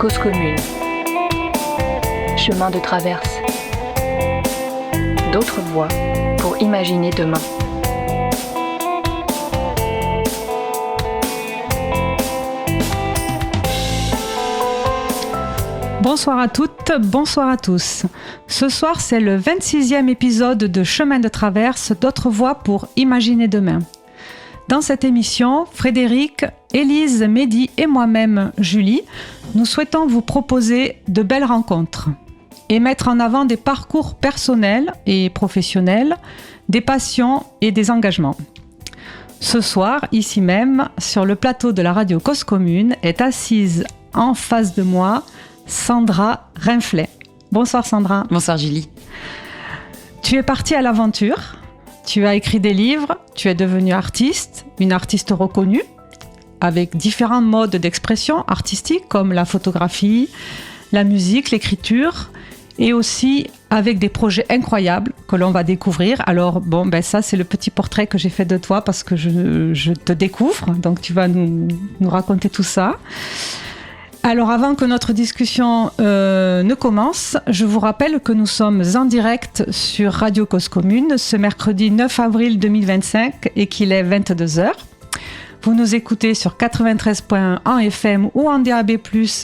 Cause commune. Chemin de traverse. D'autres voies pour imaginer demain. Bonsoir à toutes, bonsoir à tous. Ce soir, c'est le 26e épisode de Chemin de traverse, d'autres voies pour imaginer demain. Dans cette émission, Frédéric, Élise, Mehdi et moi-même, Julie, nous souhaitons vous proposer de belles rencontres et mettre en avant des parcours personnels et professionnels, des passions et des engagements. Ce soir, ici même, sur le plateau de la radio Cause commune, est assise en face de moi Sandra Rinflet. Bonsoir Sandra. Bonsoir Julie. Tu es partie à l'aventure, tu as écrit des livres, tu es devenue artiste, une artiste reconnue, avec différents modes d'expression artistique comme la photographie, la musique, l'écriture, et aussi avec des projets incroyables que l'on va découvrir. Alors ça c'est le petit portrait que j'ai fait de toi parce que je te découvre, donc tu vas nous raconter tout ça. Alors avant que notre discussion ne commence, je vous rappelle que nous sommes en direct sur Radio Cause Commune ce mercredi 9 avril 2025 et qu'il est 22h. Vous nous écoutez sur 93.1 en FM ou en DAB+,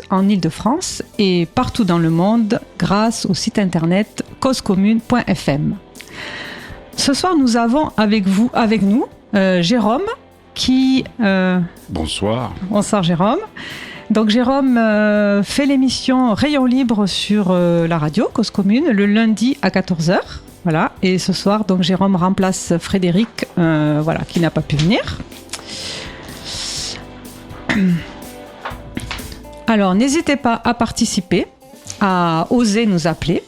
en Ile-de-France et partout dans le monde grâce au site internet causecommune.fm. Ce soir, nous avons avec nous Jérôme qui... Bonsoir. Bonsoir Jérôme. Donc Jérôme fait l'émission Rayon Libre sur la radio Cause Commune le lundi à 14h. Voilà. Et ce soir, donc Jérôme remplace Frédéric, qui n'a pas pu venir. Alors n'hésitez pas à participer, à oser nous appeler,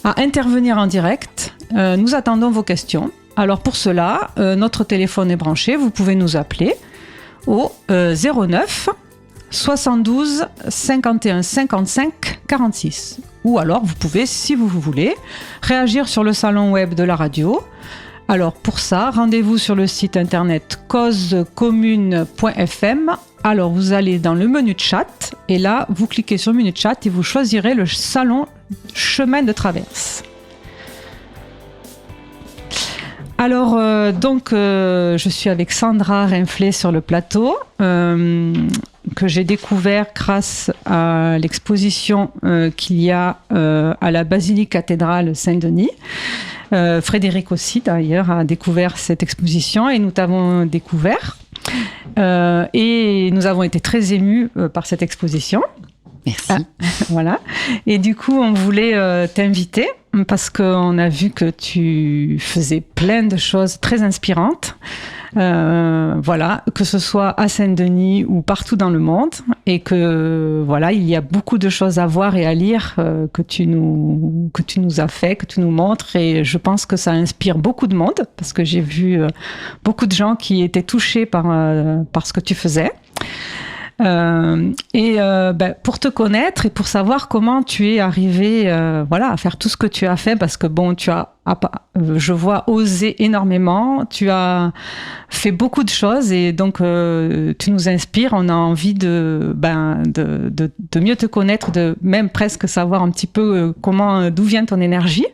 à intervenir en direct. Nous attendons vos questions. Alors pour cela, notre téléphone est branché. Vous pouvez nous appeler au 09 72 51 55 46. Ou alors, vous pouvez, si vous voulez, réagir sur le salon web de la radio. Alors, pour ça, rendez-vous sur le site internet causecommune.fm. Alors, vous allez dans le menu chat et là, vous cliquez sur le menu chat et vous choisirez le salon Chemin de traverse. Alors, je suis avec Sandra Rinflet sur le plateau, que j'ai découvert grâce à l'exposition qu'il y a à la basilique cathédrale Saint-Denis. Frédéric aussi, d'ailleurs, a découvert cette exposition et nous t'avons découvert. Et nous avons été très émus par cette exposition. Merci. Voilà. Et du coup, on voulait t'inviter parce qu'on a vu que tu faisais plein de choses très inspirantes. Que ce soit à Saint-Denis ou partout dans le monde, et que il y a beaucoup de choses à voir et à lire que tu nous as fait, que tu nous montres, et je pense que ça inspire beaucoup de monde parce que j'ai vu beaucoup de gens qui étaient touchés par ce que tu faisais. Pour te connaître et pour savoir comment tu es arrivé à faire tout ce que tu as fait, parce que tu as je vois osé énormément, tu as fait beaucoup de choses et donc tu nous inspires. On a envie de mieux te connaître, de même presque savoir un petit peu d'où vient ton énergie.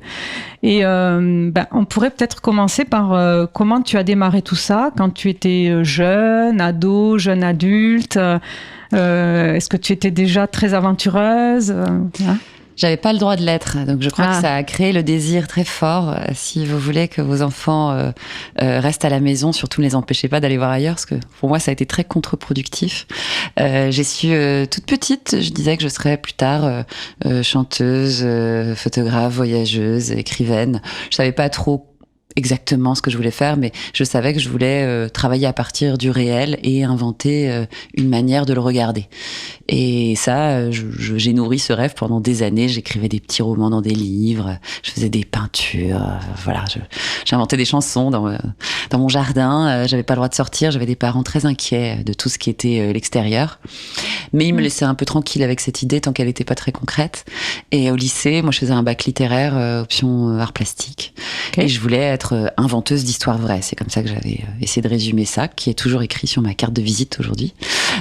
Et on pourrait peut-être commencer par comment tu as démarré tout ça quand tu étais jeune ado, jeune adulte. Est-ce que tu étais déjà très aventureuse J'avais pas le droit de l'être, donc je crois que ça a créé le désir très fort. Si vous voulez que vos enfants restent à la maison, surtout ne les empêchez pas d'aller voir ailleurs, parce que pour moi ça a été très contre-productif. J'ai su toute petite, je disais que je serais plus tard chanteuse, photographe, voyageuse, écrivaine. Je savais pas trop exactement ce que je voulais faire, mais je savais que je voulais travailler à partir du réel et inventer une manière de le regarder. Et ça, j'ai nourri ce rêve pendant des années. J'écrivais des petits romans dans des livres, je faisais des peintures, j'inventais des chansons dans mon jardin. J'avais pas le droit de sortir, j'avais des parents très inquiets de tout ce qui était l'extérieur. Mais il me laissait un peu tranquille avec cette idée tant qu'elle n'était pas très concrète. Et au lycée, moi, je faisais un bac littéraire, option art plastique. Et je voulais être inventeuse d'histoires vraies. C'est comme ça que j'avais essayé de résumer ça, qui est toujours écrit sur ma carte de visite aujourd'hui.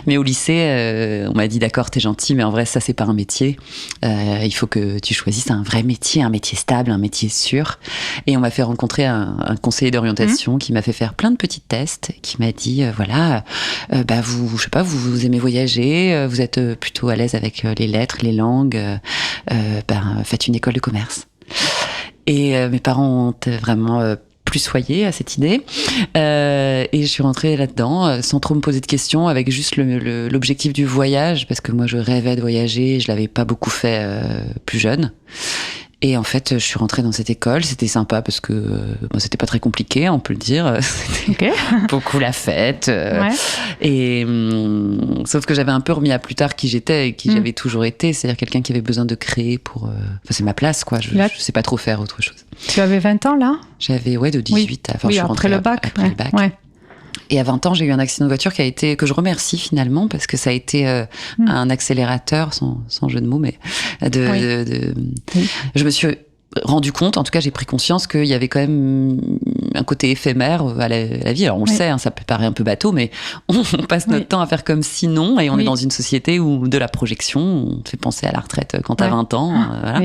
Mais au lycée, on m'a dit d'accord, t'es gentil, mais en vrai, ça, c'est pas un métier. Il faut que tu choisisses un vrai métier, un métier stable, un métier sûr. Et on m'a fait rencontrer un conseiller d'orientation qui m'a fait faire plein de petits tests, qui m'a dit, vous aimez voyager, vous êtes plutôt à l'aise avec les lettres, les langues, faites une école de commerce. Et mes parents ont vraiment plus soyé à cette idée. Et je suis rentrée là-dedans sans trop me poser de questions, avec juste l'objectif du voyage, parce que moi je rêvais de voyager, je l'avais pas beaucoup fait plus jeune. Et en fait, je suis rentrée dans cette école. C'était sympa parce que c'était pas très compliqué, on peut le dire. C'était beaucoup la fête. Et sauf que j'avais un peu remis à plus tard qui j'étais et qui j'avais toujours été, c'est-à-dire quelqu'un qui avait besoin de créer pour. C'est ma place, quoi. Je sais pas trop faire autre chose. Tu avais 20 ans là ? J'avais de 18. Enfin, je suis rentrée après le bac. Ouais. Et à 20 ans, j'ai eu un accident de voiture que je remercie finalement, parce que ça a été un accélérateur, sans jeu de mots, mais je me suis rendu compte, en tout cas j'ai pris conscience qu'il y avait quand même un côté éphémère à la vie. Alors on le sait, ça peut paraître un peu bateau, mais on passe notre temps à faire comme sinon, et on est dans une société où de la projection, on te fait penser à la retraite quand t'as 20 ans. Voilà.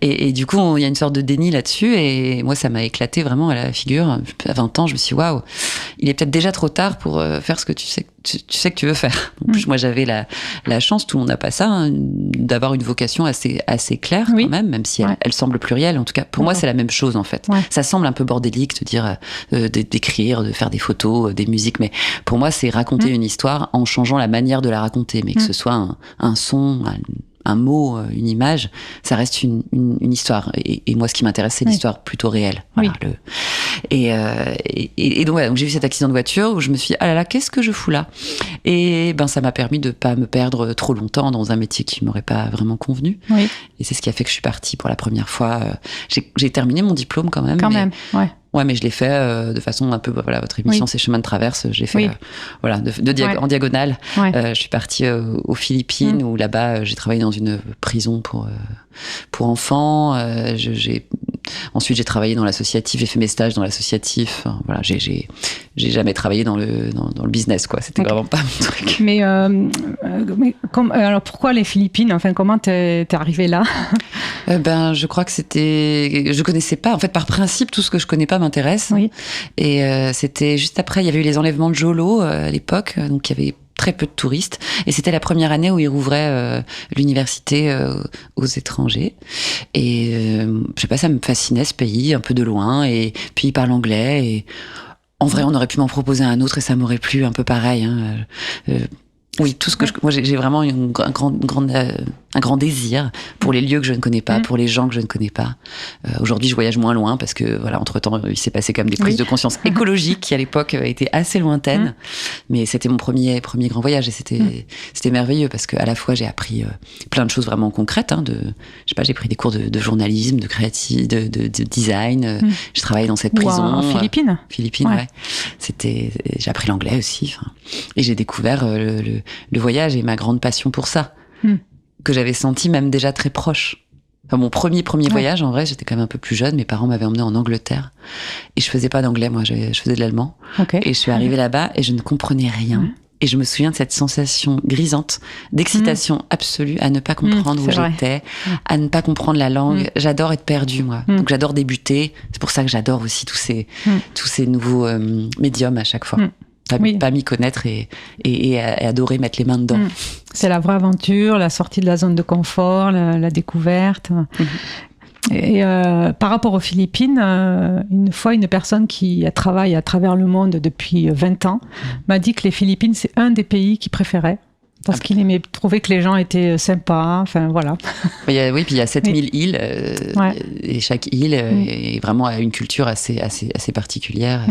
Et du coup, il y a une sorte de déni là-dessus, et moi ça m'a éclaté vraiment à la figure. À 20 ans, je me suis dit, waouh, il est peut-être déjà trop tard pour faire ce que tu sais que tu veux faire. En plus, moi j'avais la chance, tout le monde n'a pas ça, d'avoir une vocation assez claire quand même si elle semble plurielle. En tout cas, pour moi, c'est la même chose en fait. Ça semble un peu bordélique de dire d'écrire, de faire des photos, des musiques, mais pour moi, c'est raconter une histoire en changeant la manière de la raconter, mais que ce soit un son, un mot, une image, ça reste une histoire. Et moi, ce qui m'intéresse, c'est l'histoire plutôt réelle. Voilà, et donc, donc, j'ai eu cet accident de voiture où je me suis dit, ah là là, qu'est-ce que je fous là ? Et ça m'a permis de pas me perdre trop longtemps dans un métier qui m'aurait pas vraiment convenu. Et c'est ce qui a fait que je suis partie pour la première fois. J'ai terminé mon diplôme quand même. Ouais, mais je l'ai fait de façon un peu, votre émission, c'est Chemin de traverse, je l'ai fait en diagonale. Je suis partie aux Philippines, où là-bas, j'ai travaillé dans une prison pour enfants. Ensuite, j'ai travaillé dans l'associatif, j'ai fait mes stages dans l'associatif. Voilà, j'ai jamais travaillé dans le business, quoi. C'était vraiment pas mon truc. Mais alors pourquoi les Philippines ? Enfin, comment t'es arrivée là ? Je crois que je connaissais pas. En fait, par principe, tout ce que je connais pas m'intéresse. Et c'était juste après, il y avait eu les enlèvements de Jolo à l'époque, donc il y avait très peu de touristes, et c'était la première année où ils rouvraient l'université aux étrangers, et je sais pas, ça me fascinait ce pays un peu de loin, et puis ils parlent anglais, et en vrai on aurait pu m'en proposer un autre et ça m'aurait plu un peu pareil, oui, tout ce que moi j'ai vraiment un grand désir pour les lieux que je ne connais pas, pour les gens que je ne connais pas. Aujourd'hui, je voyage moins loin parce que entre-temps, il s'est passé quand même des prises de conscience écologiques qui à l'époque étaient assez lointaines. Mais c'était mon premier grand voyage, et c'était merveilleux parce que à la fois j'ai appris plein de choses vraiment concrètes. J'ai pris des cours de journalisme, de créativité, de design. J'ai travaillé dans cette prison. En Philippines. Ouais. J'ai appris l'anglais aussi. Et j'ai découvert le voyage et ma grande passion pour ça, que j'avais senti même déjà très proche. Enfin, mon premier voyage, en vrai, j'étais quand même un peu plus jeune. Mes parents m'avaient emmenée en Angleterre et je faisais pas d'anglais, moi, je faisais de l'allemand. Et je suis arrivée là-bas et je ne comprenais rien. Et je me souviens de cette sensation grisante d'excitation absolue à ne pas comprendre où j'étais, à ne pas comprendre la langue. J'adore être perdue, moi. Donc j'adore débuter. C'est pour ça que j'adore aussi tous ces nouveaux médiums à chaque fois. Pas m'y connaître et adorer mettre les mains dedans. C'est la vraie aventure, la sortie de la zone de confort, la découverte. Et par rapport aux Philippines, une fois, une personne qui travaille à travers le monde depuis 20 ans m'a dit que les Philippines, c'est un des pays qu'il préférait. Parce qu'il trouvait que les gens étaient sympas, enfin voilà. Puis il y a 7000 îles, et chaque île est vraiment a une culture assez particulière.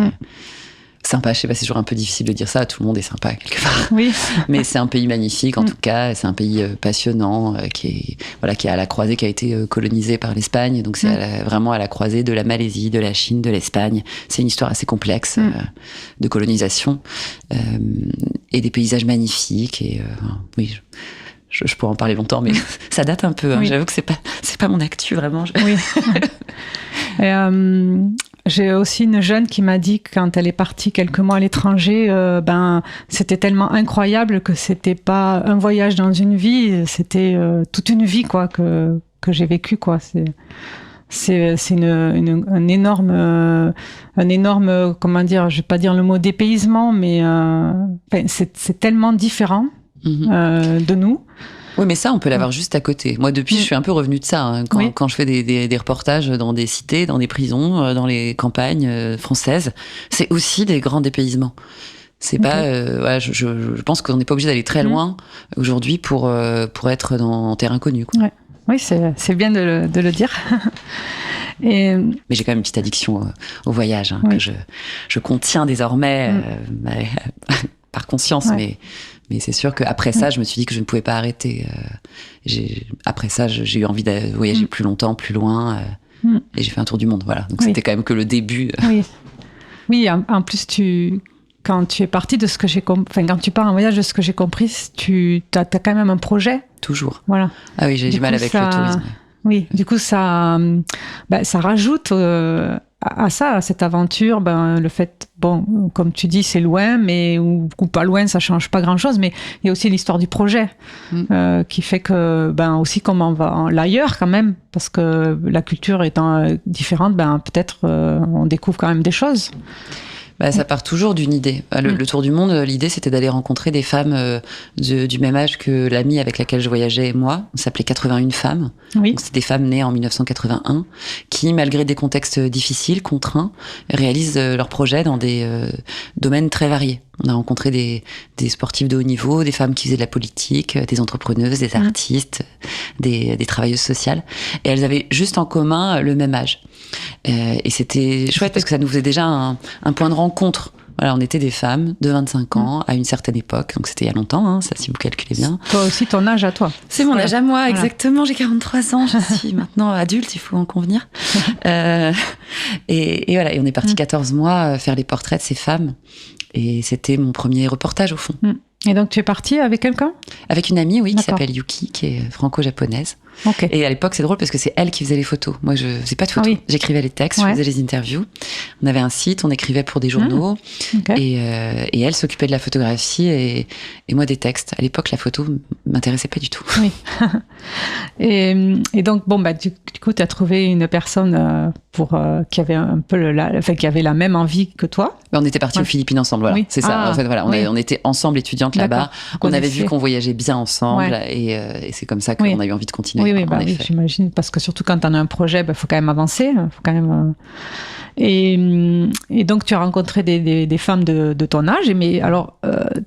sympa. Je sais pas, c'est toujours un peu difficile de dire ça. Tout le monde est sympa quelque part. Oui. Mais c'est un pays magnifique en tout cas. C'est un pays passionnant qui est à la croisée, qui a été colonisé par l'Espagne. Donc c'est vraiment à la croisée de la Malaisie, de la Chine, de l'Espagne. C'est une histoire assez complexe de colonisation et des paysages magnifiques. Et oui. Je pourrais en parler longtemps, mais ça date un peu. Hein. Oui. J'avoue que c'est pas mon actu vraiment. Oui. Et, j'ai aussi une jeune qui m'a dit que quand elle est partie quelques mois à l'étranger, c'était tellement incroyable que c'était pas un voyage dans une vie, c'était toute une vie quoi que j'ai vécu quoi. C'est un énorme comment dire, je vais pas dire le mot dépaysement, mais c'est tellement différent. De nous. Oui, mais ça, on peut l'avoir juste à côté. Moi, depuis, je suis un peu revenue de ça. Hein, quand je fais des reportages dans des cités, dans des prisons, dans les campagnes françaises, c'est aussi des grands dépaysements. C'est pas... je pense qu'on n'est pas obligé d'aller très loin aujourd'hui pour être en terre inconnue. Quoi. Ouais. Oui, c'est bien de le dire. Mais j'ai quand même une petite addiction au voyage que je contiens désormais par conscience, mais c'est sûr qu'après ça, je me suis dit que je ne pouvais pas arrêter. Après ça, j'ai eu envie de voyager plus longtemps, plus loin, et j'ai fait un tour du monde. Voilà. Donc c'était quand même que le début. Oui, en plus, quand tu es parti de ce que j'ai compris, quand tu pars en voyage, de ce que j'ai compris, tu as quand même un projet. Toujours. Voilà. Ah oui, j'ai du mal avec le tourisme. Oui, du coup, ça rajoute à cette aventure, le fait, comme tu dis, c'est loin, mais ou pas loin, ça change pas grand-chose, mais il y a aussi l'histoire du projet qui fait que, aussi comme on va l'ailleurs quand même, parce que la culture étant différente, peut-être on découvre quand même des choses. Ça part toujours d'une idée. Le tour du monde, l'idée, c'était d'aller rencontrer des femmes du même âge que l'amie avec laquelle je voyageais, moi. On s'appelait 81 femmes. Oui. Donc, c'était des femmes nées en 1981 qui, malgré des contextes difficiles, contraints, réalisent leurs projets dans des domaines très variés. On a rencontré des sportifs de haut niveau, des femmes qui faisaient de la politique, des entrepreneuses, des artistes, des travailleuses sociales. Et elles avaient juste en commun le même âge. Et c'était chouette parce que ça nous faisait déjà un point de rencontre. Voilà, on était des femmes de 25 ans à une certaine époque, donc c'était il y a longtemps, ça, si vous calculez bien. Toi aussi, ton âge à toi. C'est mon âge à moi, exactement. J'ai 43 ans, je suis maintenant adulte, il faut en convenir. Et voilà, et on est parti 14 mois faire les portraits de ces femmes. Et c'était mon premier reportage, au fond. Et donc, tu es partie avec quelqu'un ? Avec une amie, oui, qui s'appelle Yuki, qui est franco-japonaise. Okay. Et à l'époque, c'est drôle parce que c'est elle qui faisait les photos. Moi, je faisais pas de photos. J'écrivais les textes, je faisais les interviews. On avait un site, on écrivait pour des journaux. Et elle s'occupait de la photographie et moi des textes. À l'époque, la photo m'intéressait pas du tout. Oui. et donc, du coup, tu as trouvé une personne qui avait un peu qui avait la même envie que toi. On était partis aux Philippines ensemble, voilà. C'est ça. En fait, voilà, on était ensemble étudiantes là-bas. On avait vu qu'on voyageait bien ensemble et c'est comme ça qu'on a eu envie de continuer. Oui, j'imagine, parce que surtout quand on a un projet, faut quand même avancer, faut quand même. Et donc tu as rencontré des femmes de ton âge, mais alors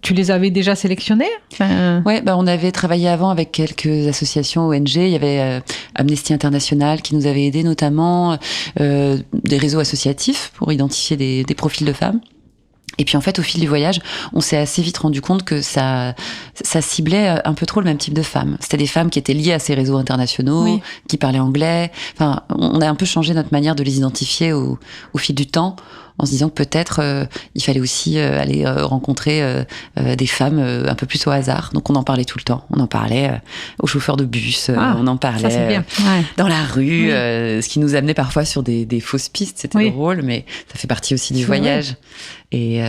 tu les avais déjà sélectionnées ? Ouais, on avait travaillé avant avec quelques associations ONG. Il y avait Amnesty International qui nous avait aidés, notamment des réseaux associatifs pour identifier des profils de femmes. Et puis en fait, au fil du voyage, on s'est assez vite rendu compte que ça ciblait un peu trop le même type de femmes. C'était des femmes qui étaient liées à ces réseaux internationaux, qui parlaient anglais. Enfin, on a un peu changé notre manière de les identifier au fil du temps, en se disant que peut-être il fallait aussi aller rencontrer des femmes un peu plus au hasard. Donc on en parlait tout le temps. On en parlait aux chauffeurs de bus, on en parlait dans la rue, ce qui nous amenait parfois sur des fausses pistes. C'était drôle, mais ça fait partie aussi du voyage. Et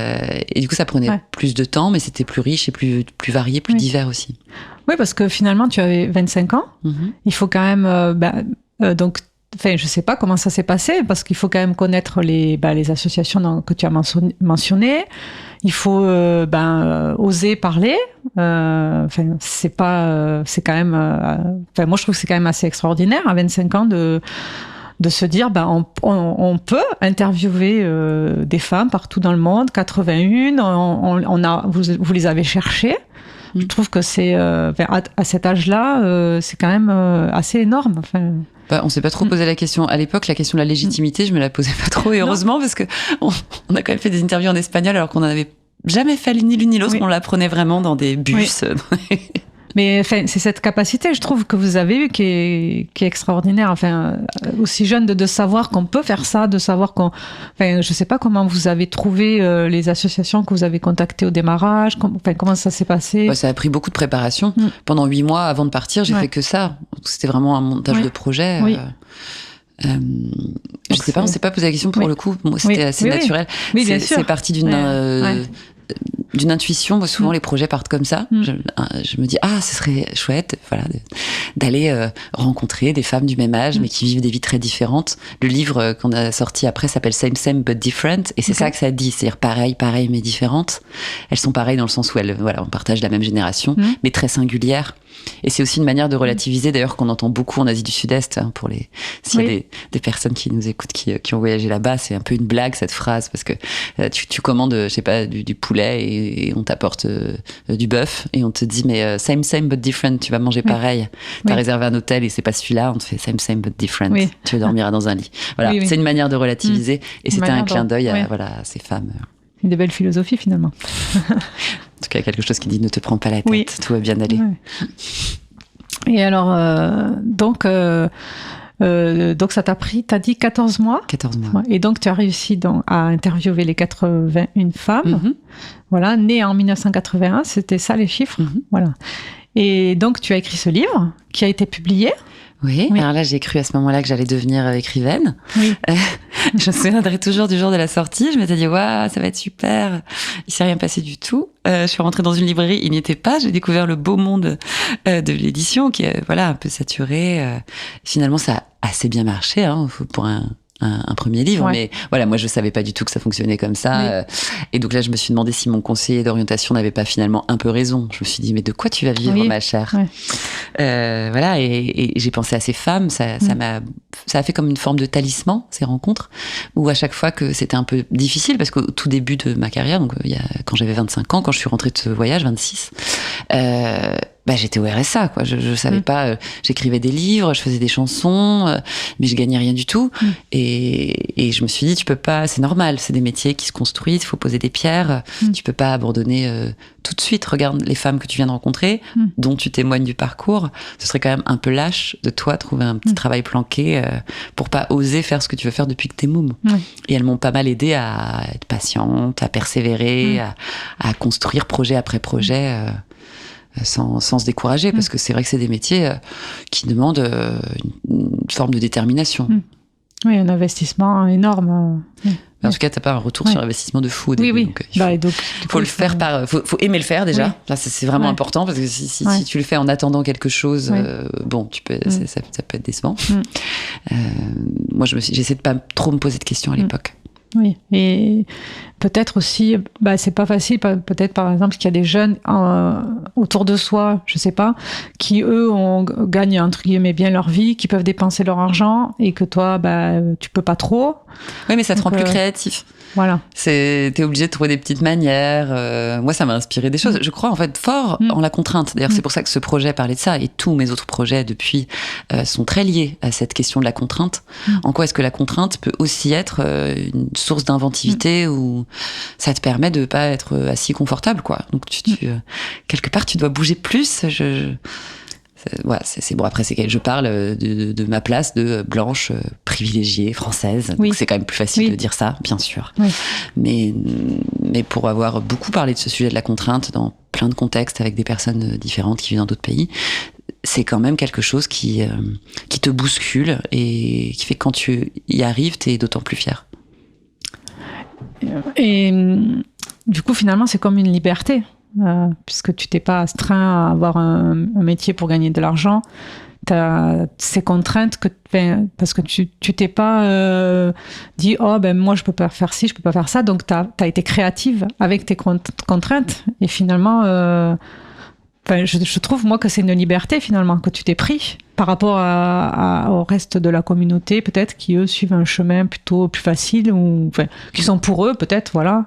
du coup, ça prenait plus de temps, mais c'était plus riche et plus varié, plus divers aussi. Oui, parce que finalement, tu avais 25 ans. Il faut quand même... donc, je sais pas comment ça s'est passé, parce qu'il faut quand même connaître les associations que tu as mentionnées. Il faut oser parler. C'est quand même... moi, je trouve que c'est quand même assez extraordinaire, à 25 ans, de se dire, on peut interviewer des femmes partout dans le monde, 81, vous les avez cherchées. Je trouve que c'est, à cet âge-là, c'est quand même assez énorme. On s'est pas trop posé la question. À l'époque, la question de la légitimité, je me la posais pas trop. Et heureusement, parce que on a quand même fait des interviews en espagnol alors qu'on n'en avait jamais fait ni l'une ni l'autre. On l'apprenait vraiment dans des bus. Mais enfin, c'est cette capacité, je trouve, que vous avez eue qui est extraordinaire. Enfin, aussi jeune de savoir qu'on peut faire ça, de savoir qu'on... Enfin, je sais pas comment vous avez trouvé les associations que vous avez contactées au démarrage. Comment ça s'est passé? Ça a pris beaucoup de préparation. Pendant 8 mois avant de partir, j'ai fait que ça. C'était vraiment un montage de projet. Oui. Je sais pas, on s'est pas posé la question pour le coup. Moi, c'était assez naturel. Oui, bien sûr. C'est parti d'une intuition. Moi, souvent, les projets partent comme ça. Je me dis, ce serait chouette, voilà, d'aller rencontrer des femmes du même âge, mais qui vivent des vies très différentes. Le livre qu'on a sorti après s'appelle Same, Same, but Different. Et c'est ça que ça dit. C'est-à-dire pareil, mais différentes. Elles sont pareilles dans le sens où on partage la même génération, mais très singulières. Et c'est aussi une manière de relativiser, d'ailleurs, qu'on entend beaucoup en Asie du Sud-Est, pour s'il y a des personnes qui nous écoutent, qui ont voyagé là-bas, c'est un peu une blague, cette phrase, parce que tu commandes, je sais pas, du poulet et on t'apporte du bœuf et on te dit, mais same, same, but different, tu vas manger pareil. T'as réservé un hôtel et c'est pas celui-là, on te fait same, same, but different. Tu dormiras dans un lit. Voilà, c'est une manière de relativiser et c'était un clin d'œil à ces femmes. Une des belles philosophies, finalement. En tout cas, quelque chose qui dit ne te prends pas la tête, tout va bien aller. Et alors, donc ça t'a pris, t'as dit 14 mois 14 mois. Et donc, tu as réussi à interviewer les 81 femmes, voilà, nées en 1981, c'était ça les chiffres, voilà. Et donc, tu as écrit ce livre qui a été publié. Oui, alors là, j'ai cru à ce moment-là que j'allais devenir écrivaine. Oui. Je me souviendrai toujours du jour de la sortie. Je m'étais dit, waouh, ça va être super. Il s'est rien passé du tout. Je suis rentrée dans une librairie, il n'y était pas. J'ai découvert le beau monde de l'édition qui est, un peu saturé. Finalement, ça a assez bien marché, pour un premier livre, mais voilà, moi je savais pas du tout que ça fonctionnait comme ça. Et donc là, je me suis demandé si mon conseiller d'orientation n'avait pas finalement un peu raison. Je me suis dit, mais de quoi tu vas vivre, ma chère? Voilà, et j'ai pensé à ces femmes. Ça a fait comme une forme de talisman, ces rencontres, où à chaque fois que c'était un peu difficile, parce qu'au tout début de ma carrière, donc quand j'avais 25 ans, quand je suis rentrée de ce voyage, 26, j'étais au RSA, quoi. Je savais pas, j'écrivais des livres, je faisais des chansons, mais je gagnais rien du tout. Et je me suis dit, tu peux pas, c'est normal, c'est des métiers qui se construisent, il faut poser des pierres, tu peux pas abandonner tout de suite. Regarde les femmes que tu viens de rencontrer, dont tu témoignes du parcours. Ce serait quand même un peu lâche de toi trouver un petit travail planqué pour pas oser faire ce que tu veux faire depuis que t'es môme. Et elles m'ont pas mal aidée à être patiente, à persévérer, à construire projet après projet. Sans se décourager, parce que c'est vrai que c'est des métiers qui demandent une forme de détermination. Oui, un investissement énorme. En tout cas, t'as pas un retour sur investissement de fou au début. Donc, faut le faire faut aimer le faire déjà. Là, c'est vraiment important, parce que si tu le fais en attendant quelque chose, tu peux, ça peut être décevant. Moi, j'essaie de pas trop me poser de questions à l'époque. Oui, et peut-être aussi, c'est pas facile, peut-être par exemple qu'il y a des jeunes autour de soi, je sais pas, qui eux gagnent entre guillemets bien leur vie, qui peuvent dépenser leur argent, et que toi, tu peux pas trop. Oui, mais ça te rend plus créatif. Voilà. T'es obligé de trouver des petites manières. Moi, ça m'a inspiré des choses. Je crois en fait fort en la contrainte. D'ailleurs, c'est pour ça que ce projet parlait de ça, et tous mes autres projets depuis sont très liés à cette question de la contrainte. En quoi est-ce que la contrainte peut aussi être une source d'inventivité où ça te permet de pas être assis confortable, quoi. Donc quelque part tu dois bouger plus. C'est bon. Après, je parle de ma place de blanche privilégiée française. Donc c'est quand même plus facile de dire ça, bien sûr. Mais pour avoir beaucoup parlé de ce sujet de la contrainte dans plein de contextes avec des personnes différentes qui vivent dans d'autres pays, c'est quand même quelque chose qui te bouscule et qui fait que quand tu y arrives, t'es d'autant plus fier. Et du coup, finalement, c'est comme une liberté, puisque tu t'es pas astreint à avoir un métier pour gagner de l'argent. T'as ces contraintes parce que tu t'es pas dit moi je peux pas faire ci, je peux pas faire ça. Donc t'as été créative avec tes contraintes, et finalement je trouve moi que c'est une liberté finalement que tu t'es pris par rapport au reste de la communauté, peut-être, qui eux suivent un chemin plutôt plus facile, ou qui sont pour eux peut-être, voilà.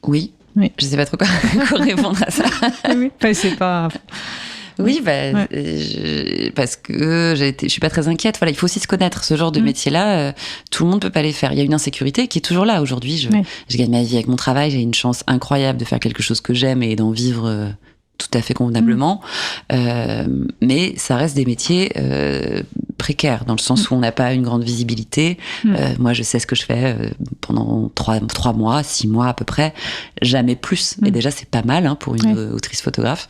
Oui. Je sais pas trop quoi répondre à ça. C'est pas. Oui, parce que je suis pas très inquiète. Voilà, il faut aussi se connaître. Ce genre de métier-là, tout le monde peut pas les faire. Il y a une insécurité qui est toujours là. Aujourd'hui, je gagne ma vie avec mon travail. J'ai une chance incroyable de faire quelque chose que j'aime et d'en vivre tout à fait convenablement. Mais ça reste des métiers précaires, dans le sens où on n'a pas une grande visibilité. Moi, je sais ce que je fais pendant 3 mois, 6 mois à peu près, jamais plus. Et déjà, c'est pas mal pour une autrice photographe.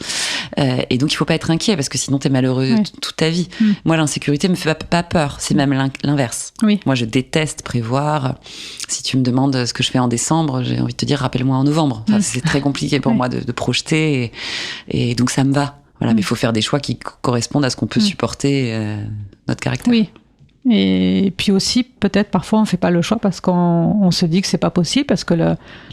Et donc, il faut pas être inquiet, parce que sinon, t'es malheureux toute ta vie. Moi, l'insécurité me fait pas peur. C'est même l'inverse. Moi, je déteste prévoir. Si tu me demandes ce que je fais en décembre, j'ai envie de te dire, rappelle-moi en novembre. Enfin, c'est très compliqué pour moi de projeter. Et donc, ça me va. Voilà, mais il faut faire des choix qui correspondent à ce qu'on peut supporter, notre caractère. Oui. Et puis aussi, peut-être parfois on fait pas le choix parce qu'on se dit que c'est pas possible, parce que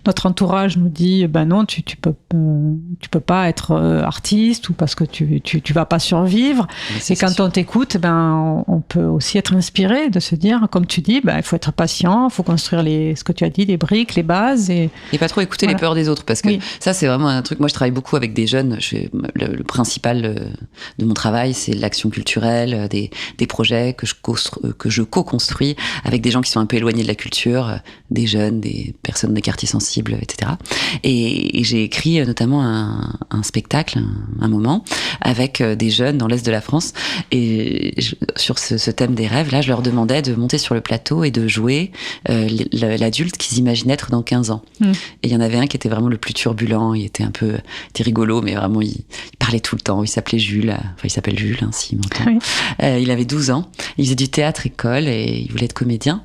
notre entourage nous dit ben non, tu peux pas être artiste, ou parce que tu vas pas survivre. Et quand on t'écoute, ben on peut aussi être inspiré de se dire, comme tu dis, ben il faut être patient, il faut construire ce que tu as dit, les briques, les bases, et pas trop écouter les peurs des autres, parce que ça c'est vraiment un truc. Moi je travaille beaucoup avec des jeunes. Le principal de mon travail, c'est l'action culturelle, des projets que je co-construis avec des gens qui sont un peu éloignés de la culture, des jeunes, des personnes des quartiers sensibles, etc. Et j'ai écrit notamment un spectacle, un moment, avec des jeunes dans l'Est de la France. Et sur ce thème des rêves, là, je leur demandais de monter sur le plateau et de jouer l'adulte qu'ils imaginent être dans 15 ans. Et il y en avait un qui était vraiment le plus turbulent, il était rigolo, mais vraiment, il parlait tout le temps. Il s'appelait Jules, il s'appelle Jules, s'il m'entend. Il avait 12 ans, il faisait du théâtre-école et il voulait être comédien.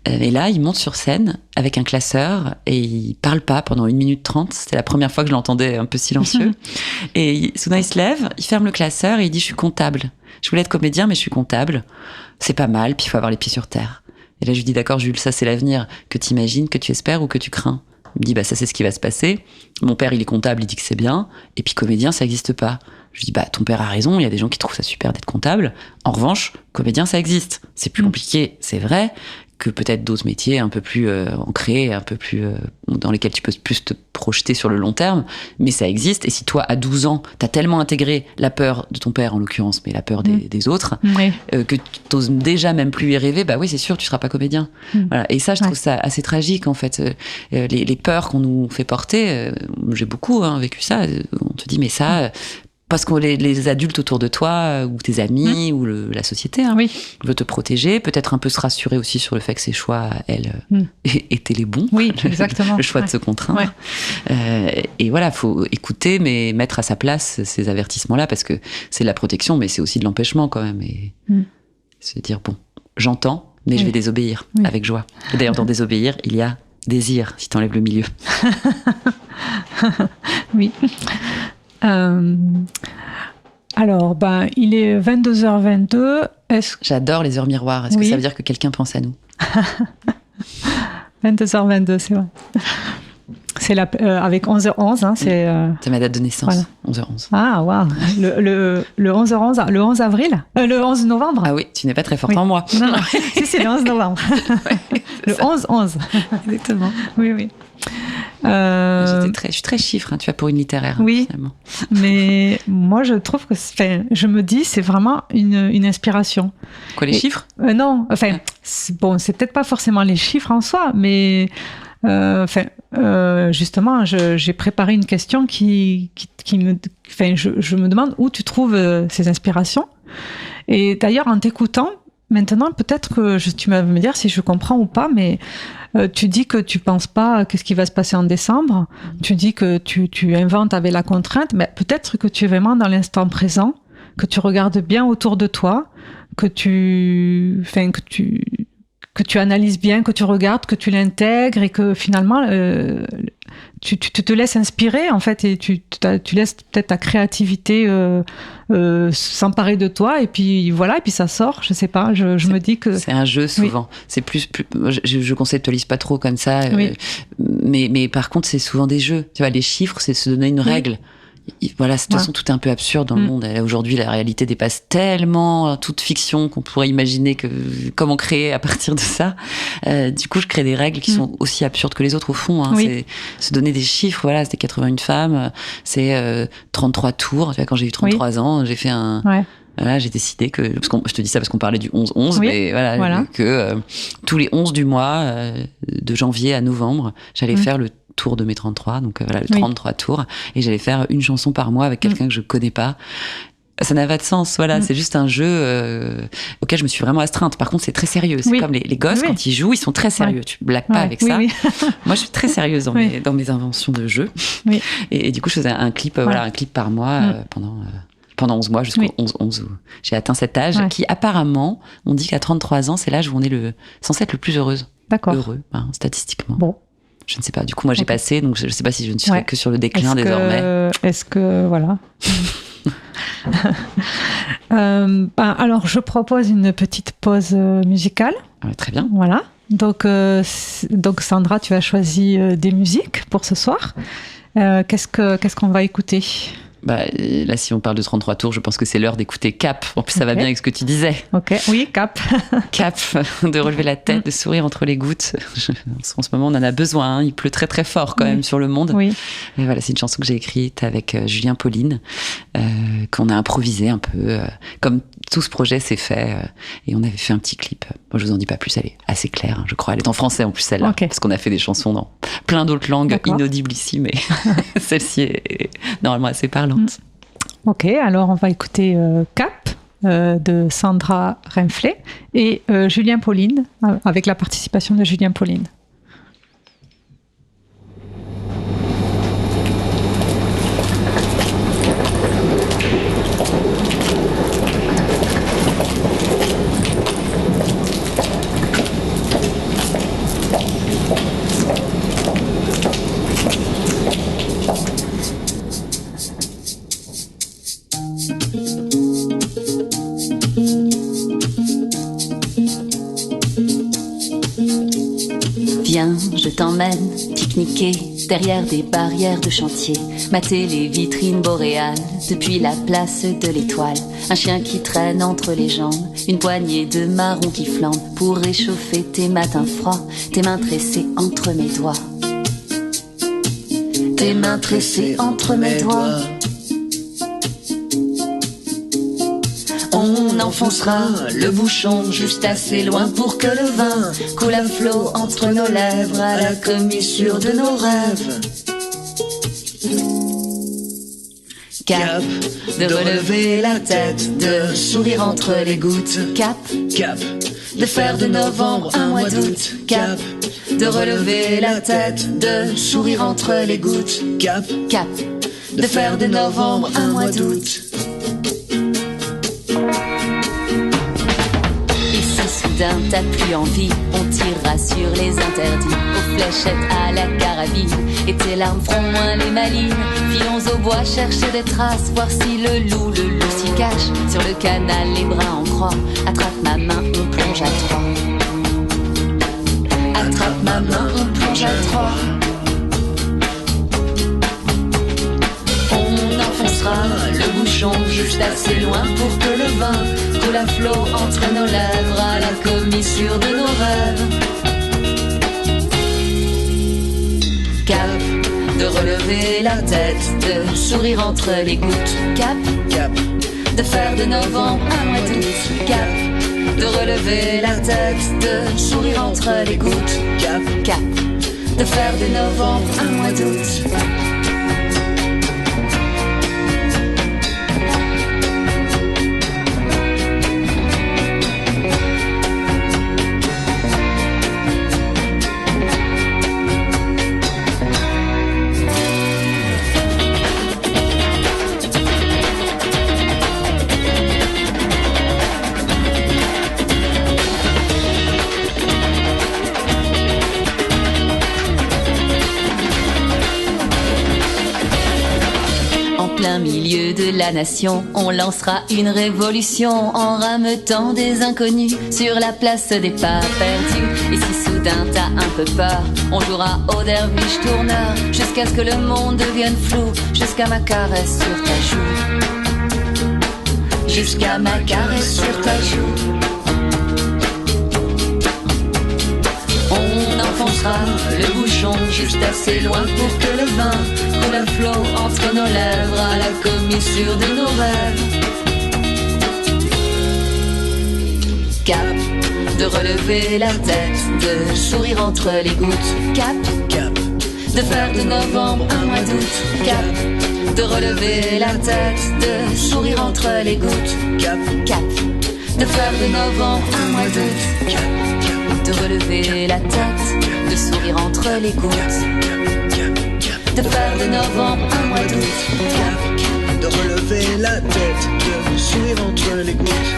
Et là, il monte sur scène avec un classeur et il parle pas pendant 1 minute 30. C'était la première fois que je l'entendais un peu silencieux. Et soudain, il se lève, il ferme le classeur et il dit « Je suis comptable. Je voulais être comédien, mais je suis comptable. C'est pas mal, puis il faut avoir les pieds sur terre. » Et là, je lui dis « D'accord, Jules, ça c'est l'avenir que tu imagines, que tu espères ou que tu crains ?» Il me dit « Bah ça c'est ce qui va se passer. Mon père, il est comptable, il dit que c'est bien. Et puis comédien, ça n'existe pas. » Je lui dis, bah, ton père a raison, il y a des gens qui trouvent ça super d'être comptable. En revanche, comédien, ça existe. C'est plus compliqué, c'est vrai, que peut-être d'autres métiers un peu plus ancrés, un peu plus dans lesquels tu peux plus te projeter sur le long terme, mais ça existe. Et si toi, à 12 ans, t'as tellement intégré la peur de ton père, en l'occurrence, mais la peur des autres, que tu t'oses déjà même plus y rêver, bah oui, c'est sûr, tu seras pas comédien. Voilà. Et ça, je trouve ça assez tragique, en fait. Les peurs qu'on nous fait porter, j'ai beaucoup vécu ça. On te dit, mais ça... Parce que les adultes autour de toi, ou tes amis, ou la société, veut te protéger, peut-être un peu se rassurer aussi sur le fait que ses choix, elle, étaient les bons. Oui, exactement. Le choix de se contraindre. Et voilà, il faut écouter, mais mettre à sa place ces avertissements-là, parce que c'est de la protection, mais c'est aussi de l'empêchement quand même. Et se dire, bon, j'entends, mais je vais désobéir avec joie. Et d'ailleurs, dans désobéir, il y a désir, si tu enlèves le milieu. Oui. Alors, il est 22h22. J'adore les heures miroirs. Est-ce que ça veut dire que quelqu'un pense à nous? 22h22, c'est vrai. C'est avec 11h11. C'est ma date de naissance, voilà. 11h11. Ah, waouh. Le 11h11, le 11 avril le 11 novembre. Ah oui, tu n'es pas très forte en moi. Non. Si, c'est le 11 novembre. Le 11-11. Exactement. Oui. Je suis très chiffre, tu vois, pour une littéraire. Oui, finalement. Mais moi, je trouve que je me dis, c'est vraiment une inspiration. Quoi, les chiffres? Non, c'est peut-être pas forcément les chiffres en soi, mais justement, j'ai préparé une question qui me... je me demande où tu trouves ces inspirations. Et d'ailleurs, en t'écoutant, maintenant, peut-être que tu vas me dire si je comprends ou pas, mais tu dis que tu penses pas à ce qui va se passer en décembre. Tu dis que tu inventes avec la contrainte, mais peut-être que tu es vraiment dans l'instant présent, que tu regardes bien autour de toi, que tu analyses bien, que tu regardes, que tu l'intègres et que finalement tu te laisses inspirer en fait, et tu laisses peut-être ta créativité s'emparer de toi, et puis voilà, et puis ça sort. Je sais pas, je me dis que c'est un jeu souvent. C'est plus je conceptualise pas trop comme ça, mais par contre c'est souvent des jeux. Tu vois, les chiffres, c'est se donner une règle. Voilà, de toute façon, tout est un peu absurde dans le monde. Aujourd'hui, la réalité dépasse tellement toute fiction qu'on pourrait imaginer comment créer à partir de ça. Du coup, je crée des règles qui sont aussi absurdes que les autres, au fond. Hein. C'est se donner des chiffres. Voilà, c'était 81 femmes. C'est 33 tours. Tu vois, quand j'ai eu 33 ans, j'ai fait un... Voilà, j'ai décidé que... je te dis ça parce qu'on parlait du 11-11, mais voilà. Que tous les 11 du mois, de janvier à novembre, j'allais faire le tour de mes 33, donc le 33 tours, et j'allais faire une chanson par mois avec quelqu'un que je connais pas. Ça n'a pas de sens, voilà, c'est juste un jeu auquel je me suis vraiment astreinte. Par contre, c'est très sérieux. C'est comme les gosses, quand ils jouent, ils sont très sérieux. Tu blagues pas avec ça. Moi, je suis très sérieuse dans mes inventions de jeu. Et du coup, je faisais un clip, un clip par mois pendant 11 mois, jusqu'au 11-11, où j'ai atteint cet âge qui, apparemment, on dit qu'à 33 ans, c'est l'âge où on est censé être le plus heureuse. D'accord. Heureux, statistiquement. Bon. Je ne sais pas. Du coup, moi, j'ai passé, donc je ne sais pas si je ne serai que sur le déclin désormais. Est-ce que voilà. Alors, je propose une petite pause musicale. Très bien. Voilà. Donc, Sandra, tu as choisi des musiques pour ce soir. Qu'est-ce qu'on va écouter ? Là, si on parle de 33 tours, je pense que c'est l'heure d'écouter Cap. En plus, ça va bien avec ce que tu disais. Ok, oui, Cap. Cap, de relever la tête, de sourire entre les gouttes. En ce moment, on en a besoin. Hein. Il pleut très très fort quand même sur le monde. Oui. Et voilà, c'est une chanson que j'ai écrite avec Julien Pauline, qu'on a improvisé un peu. Comme tout ce projet s'est fait. Et on avait fait un petit clip. Moi, je vous en dis pas plus, elle est assez claire, hein, je crois. Elle est en français en plus, celle-là. Parce qu'on a fait des chansons dans plein d'autres langues inaudibles ici, mais celle-ci est normalement assez parlante. Ok, alors on va écouter Cap de Sandra Renflet et Julien Pauline, avec la participation de Julien Pauline. Viens, je t'emmène pique-niquer derrière des barrières de chantier, mater les vitrines boréales depuis la place de l'Étoile. Un chien qui traîne entre les jambes, une poignée de marrons qui flambent pour réchauffer tes matins froids, tes mains tressées entre mes doigts. Tes mains tressées entre mes doigts. On enfoncera le bouchon juste assez loin pour que le vin coule à flot entre nos lèvres à la commissure de nos rêves. Cap, de relever la tête, de sourire entre les gouttes. Cap, cap, de faire de novembre un mois d'août. Cap, de relever la tête, de sourire entre les gouttes. Cap, cap, de faire de novembre un mois d'août. D'un tas de pluie en vie, on tirera sur les interdits, aux fléchettes à la carabine, et tes larmes feront moins les malines. Filons au bois chercher des traces, voir si le loup s'y cache. Sur le canal, les bras en croix, attrape ma main, on plonge à trois. Attrape ma main, on plonge à trois. On enfoncera le bouchon juste assez loin pour que le vin coule à flot entre nos lèvres à la commissure de nos rêves. Cap, de relever la tête, de sourire entre les gouttes. Cap, cap, de faire de novembre un mois d'août. Cap, de relever la tête, de sourire entre les gouttes. Cap, cap, de faire de novembre un mois d'août. milieu de la nation, on lancera une révolution en rameutant des inconnus sur la place des pas perdus. Et si soudain t'as un peu peur, on jouera au derviche tourneur jusqu'à ce que le monde devienne flou, jusqu'à ma caresse sur ta joue, jusqu'à ma caresse sur ta joue. On enfoncera le bouchon juste assez loin pour que le vin coule à flot entre nos lèvres à la commissure de nos rêves. Cap, de relever la tête, de sourire entre les gouttes. Cap, de faire de novembre un mois d'août. Cap, de relever la tête, de sourire entre les gouttes. Cap, de faire de novembre un mois d'août. De relever la tête, de sourire entre les gouttes. De faire de novembre un mois d'août. De relever la tête, de sourire entre les gouttes.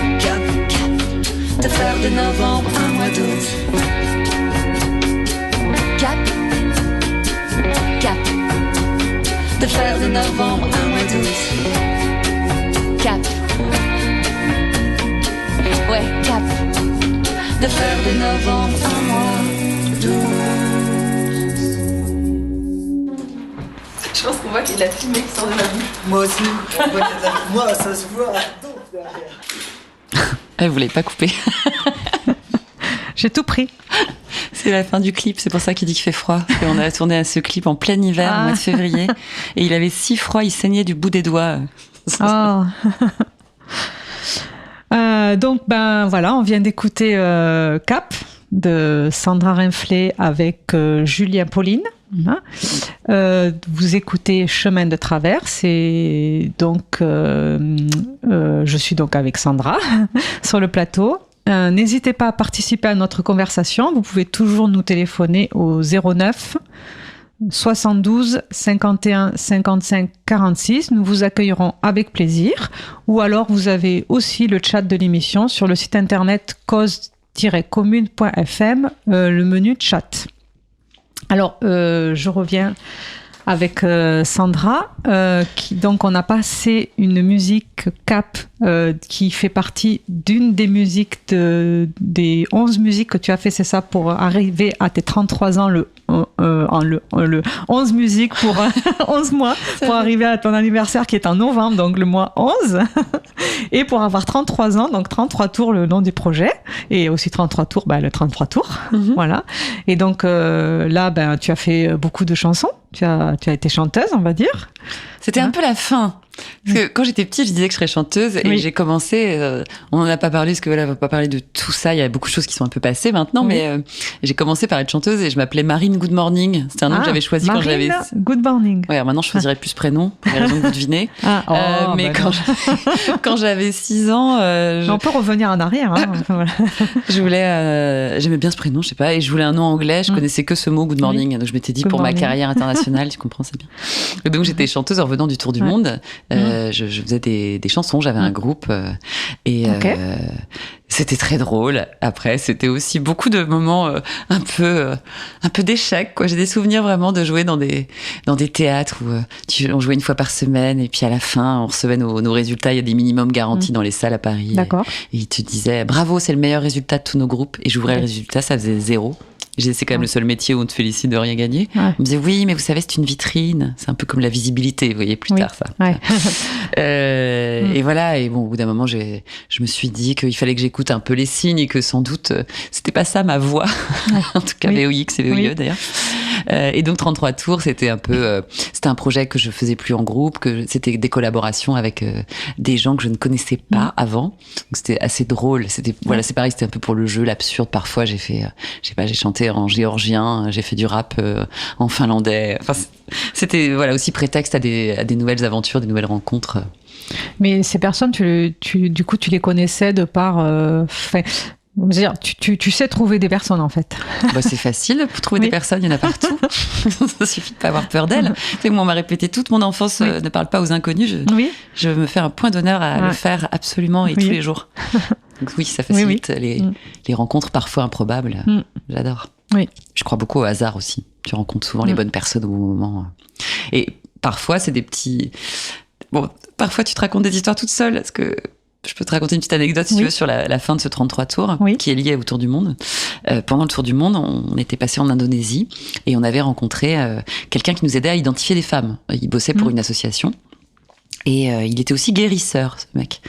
De faire de novembre un mois d'août. Cap, de faire de novembre un mois d'août. Cap, ouais, cap. De faire de novembre un mois d'août. Je pense qu'on voit qu'il y a de la fumée qui sort de la bouche. Moi aussi, moi ça se voit. Donc, derrière. Vous l'avez pas coupé. J'ai tout pris. C'est la fin du clip, c'est pour ça qu'il dit qu'il fait froid. On a tourné à ce clip en plein hiver, au mois de février, et il avait si froid, il saignait du bout des doigts. Oh. Donc, voilà, on vient d'écouter Cap de Sandra Rinflet avec Julien Pauline. Vous écoutez Chemin de traverse et donc je suis donc avec Sandra sur le plateau. N'hésitez pas à participer à notre conversation. Vous pouvez toujours nous téléphoner au 09 72 51 55 46. Nous vous accueillerons avec plaisir. Ou alors vous avez aussi le chat de l'émission sur le site internet cause-commune.fm, le menu chat. Alors, je reviens avec Sandra, donc on a passé une musique Cap qui fait partie d'une des musiques des 11 musiques que tu as fait, c'est ça, pour arriver à tes 33 ans, le 11 musiques pour 11 mois, pour arriver à ton anniversaire qui est en novembre, donc le mois 11, et pour avoir 33 ans, donc 33 tours le nom du projet, et aussi 33 tours, le 33 tours, voilà. Et donc là, tu as fait beaucoup de chansons, tu as été chanteuse, on va dire. C'était un peu la fin. Parce que quand j'étais petite, je disais que je serais chanteuse et j'ai commencé, on n'en a pas parlé parce que voilà, on va pas parler de tout ça, il y a beaucoup de choses qui sont un peu passées maintenant, mais j'ai commencé par être chanteuse et je m'appelais Marine Good Morning. C'était un nom que j'avais choisi quand j'avais... Good Morning. Ouais, maintenant je choisirais plus prénom, pour les raisons que vous devinez. Mais quand j'avais 6 ans... On peut revenir en arrière. Hein. Voilà. J'aimais bien ce prénom, je sais pas, et je voulais un nom anglais, je connaissais que ce mot Good Morning, donc je m'étais dit Good pour morning. ma carrière internationale, tu comprends, c'est bien. Et donc j'étais chanteuse en revenant du tour du monde. Je faisais des chansons, j'avais un groupe et c'était très drôle. Après, c'était aussi beaucoup de moments un peu d'échecs, quoi. J'ai des souvenirs vraiment de jouer dans des théâtres où on jouait une fois par semaine et puis à la fin, on recevait nos résultats. Il y a des minimums garantis dans les salles à Paris. D'accord. Et ils te disaient bravo, c'est le meilleur résultat de tous nos groupes. Et j'ouvrais le résultat, ça faisait 0. C'est quand même le seul métier où on te félicite de rien gagner. Ouais. On me disait oui, mais vous savez, c'est une vitrine. C'est un peu comme la visibilité, vous voyez, plus tard ça. Ouais. Et voilà. Et bon, au bout d'un moment, je me suis dit qu'il fallait que j'écoute un peu les signes et que sans doute, c'était pas ça ma voix. En tout cas, VOX et VOIE d'ailleurs. Et donc 33 tours, c'était un peu, c'était un projet que je faisais plus en groupe, que c'était des collaborations avec des gens que je ne connaissais pas avant. Donc c'était assez drôle. C'était voilà, c'est pareil, c'était un peu pour le jeu, l'absurde. Parfois, j'ai fait, je sais pas, j'ai chanté en géorgien, j'ai fait du rap en finlandais. Enfin, c'était voilà aussi prétexte à des nouvelles aventures, des nouvelles rencontres. Mais ces personnes, du coup, tu les connaissais de par, tu sais trouver des personnes en fait. C'est facile pour trouver des personnes, il y en a partout. Il suffit de pas avoir peur d'elles. Tu sais, moi, on m'a répété toute mon enfance, ne parle pas aux inconnus. Je me fais un point d'honneur à le faire absolument et tous les jours. Donc oui, ça facilite les rencontres parfois improbables. J'adore. Oui. Je crois beaucoup au hasard aussi. Tu rencontres souvent les bonnes personnes au bon moment. Et parfois, c'est des petits... bon, parfois tu te racontes des histoires toute seule, parce que je peux te raconter une petite anecdote, si tu veux, sur la fin de ce 33 tours, qui est liée au Tour du Monde. Pendant le Tour du Monde, on était passé en Indonésie et on avait rencontré quelqu'un qui nous aidait à identifier des femmes. Il bossait pour une association. Et il était aussi guérisseur, ce mec.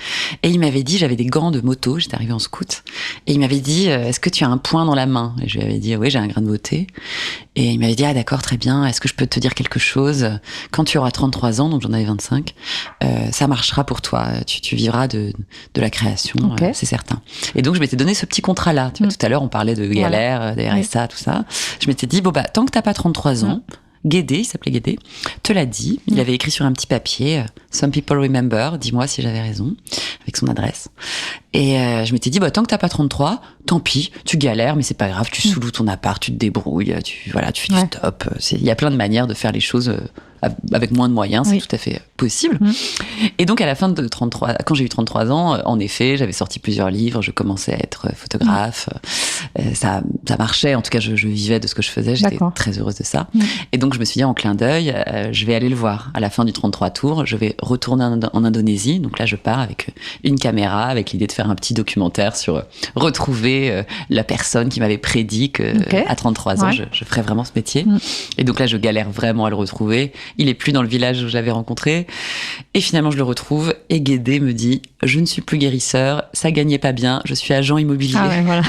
Et il m'avait dit, j'avais des gants de moto, j'étais arrivée en scout, et il m'avait dit, est-ce que tu as un point dans la main? Et je lui avais dit, oui, j'ai un grain de beauté. Et il m'avait dit, ah d'accord, très bien, est-ce que je peux te dire quelque chose? Quand tu auras 33 ans, donc j'en avais 25, ça marchera pour toi, tu vivras de la création, c'est certain. Et donc je m'étais donné ce petit contrat-là. Tu vois, tout à l'heure, on parlait de galère, des RSA, tout ça. Je m'étais dit, bon bah, tant que t'as pas 33 ans, Guédé, il s'appelait Guédé, te l'a dit. Il avait écrit sur un petit papier « Some people remember », dis-moi si j'avais raison, avec son adresse. Et je m'étais dit, bah, tant que t'as pas 33, tant pis, tu galères, mais c'est pas grave, tu sous-loues ton appart, tu te débrouilles, tu fais du stop. Il y a plein de manières de faire les choses avec moins de moyens, c'est tout à fait possible. Et donc, à la fin de 33, quand j'ai eu 33 ans, en effet, j'avais sorti plusieurs livres, je commençais à être photographe, ça marchait, en tout cas, je vivais de ce que je faisais, j'étais très heureuse de ça. Et donc, je me suis dit, en clin d'œil, je vais aller le voir. À la fin du 33 tours, je vais retourner en Indonésie, donc là, je pars avec une caméra, avec l'idée de faire un petit documentaire sur retrouver la personne qui m'avait prédit qu'à 33 ans, je ferais vraiment ce métier. Et donc là, je galère vraiment à le retrouver. Il est plus dans le village où je l'avais rencontré. Et finalement, je le retrouve. Et Guédé me dit, je ne suis plus guérisseur, ça gagnait pas bien, je suis agent immobilier. Ah ouais, voilà.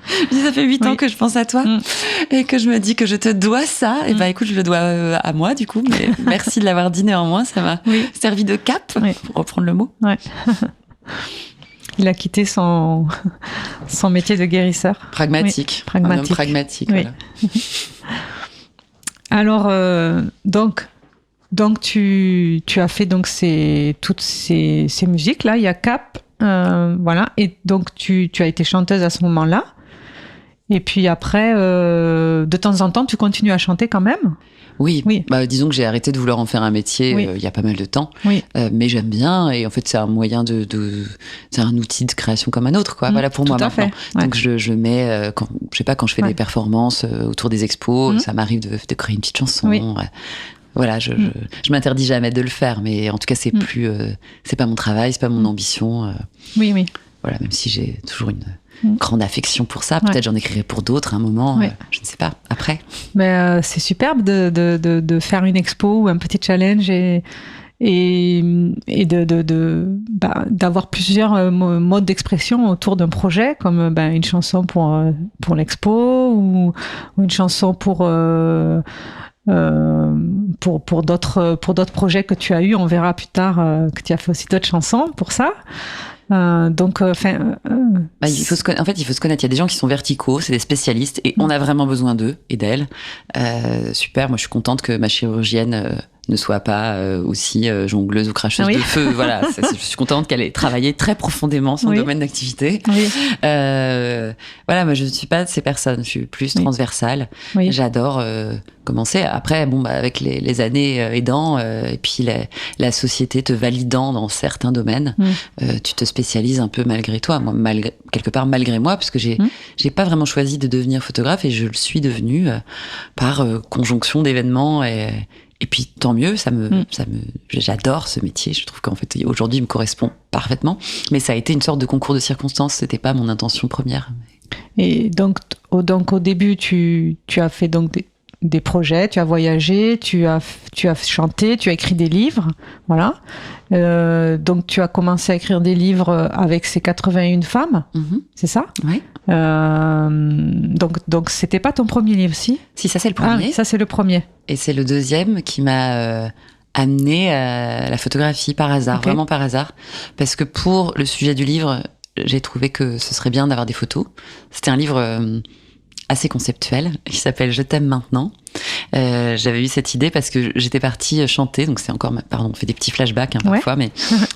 Je dis, ça fait 8 ans que je pense à toi et que je me dis que je te dois ça. Et écoute, je le dois à moi, du coup. Mais merci de l'avoir dit néanmoins. Ça m'a servi de cap, pour reprendre le mot. Ouais. Il a quitté son métier de guérisseur. Pragmatique. Un homme pragmatique. Voilà. Alors, donc tu as fait donc toutes ces musiques là. Il y a Cap, voilà. Et donc tu as été chanteuse à ce moment-là. Et puis après, de temps en temps, tu continues à chanter quand même? Oui. Bah, disons que j'ai arrêté de vouloir en faire un métier il y a pas mal de temps. Mais j'aime bien, et en fait c'est un moyen c'est un outil de création comme un autre, quoi. Voilà, pour moi maintenant. Donc je mets, quand je fais des performances autour des expos, ça m'arrive de créer une petite chanson. Voilà, je m'interdis jamais de le faire, mais en tout cas c'est plus, c'est pas mon travail, c'est pas mon ambition. Voilà, même si j'ai toujours une grande affection pour ça. Peut-être j'en écrirai pour d'autres à un moment, je ne sais pas, après. Mais c'est superbe de faire une expo ou un petit challenge et d'avoir plusieurs modes d'expression autour d'un projet, comme une chanson pour l'expo ou une chanson pour d'autres projets que tu as eu. On verra plus tard que tu as fait aussi d'autres chansons pour ça. Il faut se connaître. Il y a des gens qui sont verticaux, c'est des spécialistes, et on a vraiment besoin d'eux et d'elles. Super. Moi, je suis contente que ma chirurgienne ne soit pas aussi jongleuse ou cracheuse de feu. Voilà. Je suis contente qu'elle ait travaillé très profondément son domaine d'activité. Voilà. Moi, je ne suis pas de ces personnes. Je suis plus transversale. J'adore commencer. Après, avec les années aidant, et puis la société te validant dans certains domaines, tu te spécialises un peu malgré toi. Moi, quelque part malgré moi, parce que j'ai pas vraiment choisi de devenir photographe, et je le suis devenue par conjonction d'événements, et puis tant mieux. J'adore ce métier. Je trouve qu'en fait aujourd'hui il me correspond parfaitement. Mais ça a été une sorte de concours de circonstances. C'était pas mon intention première. Et donc au début tu as fait donc des projets, tu as voyagé, tu as chanté, tu as écrit des livres, voilà. Donc tu as commencé à écrire des livres avec ces 81 femmes, c'est ça? Oui. Donc c'était pas ton premier livre, si? Si, ça c'est le premier. Ah, ça c'est le premier. Et c'est le deuxième qui m'a amené à la photographie par hasard, vraiment par hasard, parce que pour le sujet du livre, j'ai trouvé que ce serait bien d'avoir des photos. C'était un livre assez conceptuel qui s'appelle « Je t'aime maintenant ». J'avais eu cette idée parce que j'étais partie chanter, donc c'est encore, on fait des petits flashbacks parfois, mais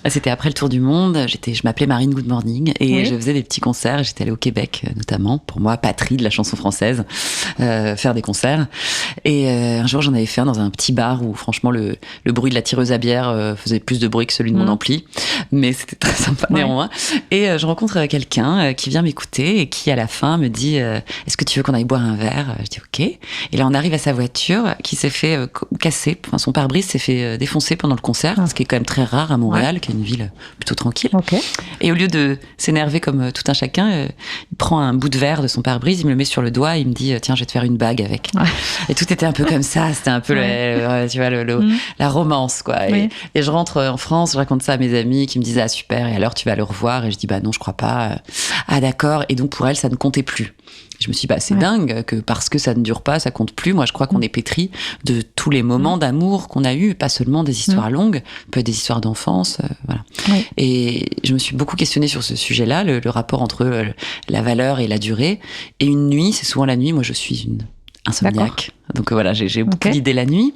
c'était après le Tour du Monde. Je m'appelais Marine Good Morning et je faisais des petits concerts. J'étais allée au Québec notamment, pour moi, patrie de la chanson française, faire des concerts. Et un jour, j'en avais fait un dans un petit bar où franchement le bruit de la tireuse à bière faisait plus de bruit que celui de mon ampli. mais c'était très sympa néanmoins. Et je rencontre quelqu'un qui vient m'écouter et qui à la fin me dit est-ce que tu veux qu'on aille boire un verre? Je dis ok. Et là on arrive à sa voiture qui s'est fait casser, enfin son pare-brise s'est fait défoncer pendant le concert, ce qui est quand même très rare à Montréal, qui est une ville plutôt tranquille. Et au lieu de s'énerver comme tout un chacun, il prend un bout de verre de son pare-brise, il me le met sur le doigt et il me dit tiens, je vais te faire une bague avec. Et tout était un peu comme ça, c'était un peu tu vois, la romance, quoi. Et je rentre en France, je raconte ça à mes amis qui me disent ah super, et alors tu vas le revoir? Et je dis bah non, je crois pas. Ah d'accord. Et donc pour elle, ça ne comptait plus. Je me suis dit, c'est dingue que parce que ça ne dure pas, ça compte plus. Moi, je crois qu'on est pétri de tous les moments d'amour qu'on a eu, pas seulement des histoires longues, peut-être des histoires d'enfance, voilà. Et je me suis beaucoup questionnée sur ce sujet-là, le rapport entre la valeur et la durée. Et une nuit, c'est souvent la nuit. Moi, je suis une insomniaque. Donc voilà, j'ai beaucoup d'idées la nuit.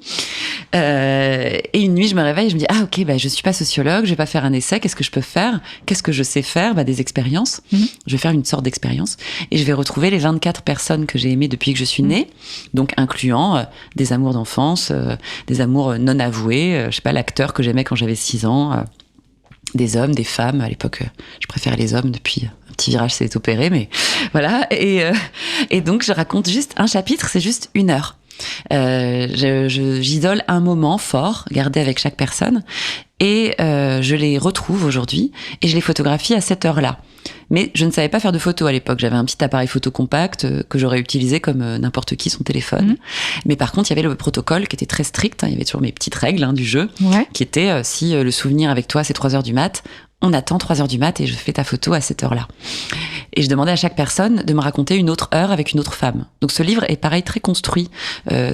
Et une nuit, je me réveille et je me dis ah ok, je suis pas sociologue, je vais pas faire un essai. Qu'est-ce que je peux faire? Qu'est-ce que je sais faire? Des expériences. Je vais faire une sorte d'expérience et je vais retrouver les 24 personnes que j'ai aimées depuis que je suis née, donc incluant des amours d'enfance, des amours non avoués. Je sais pas, l'acteur que j'aimais quand j'avais 6 ans. Des hommes, des femmes. À l'époque, je préférais les hommes. Depuis, un petit virage s'est opéré, mais voilà. Et donc, je raconte juste un chapitre, c'est juste 1 heure. J'isole un moment fort, gardé avec chaque personne, et je les retrouve aujourd'hui, et je les photographie à cette heure-là. Mais je ne savais pas faire de photos à l'époque. J'avais un petit appareil photo compact que j'aurais utilisé comme n'importe qui son téléphone. Mais par contre, il y avait le protocole qui était très strict. Il y avait toujours mes petites règles du jeu, qui étaient si le souvenir avec toi, c'est 3h du mat', on attend 3h du mat' et je fais ta photo à cette heure-là. Et je demandais à chaque personne de me raconter une autre heure avec une autre femme. Donc ce livre est pareil, très construit,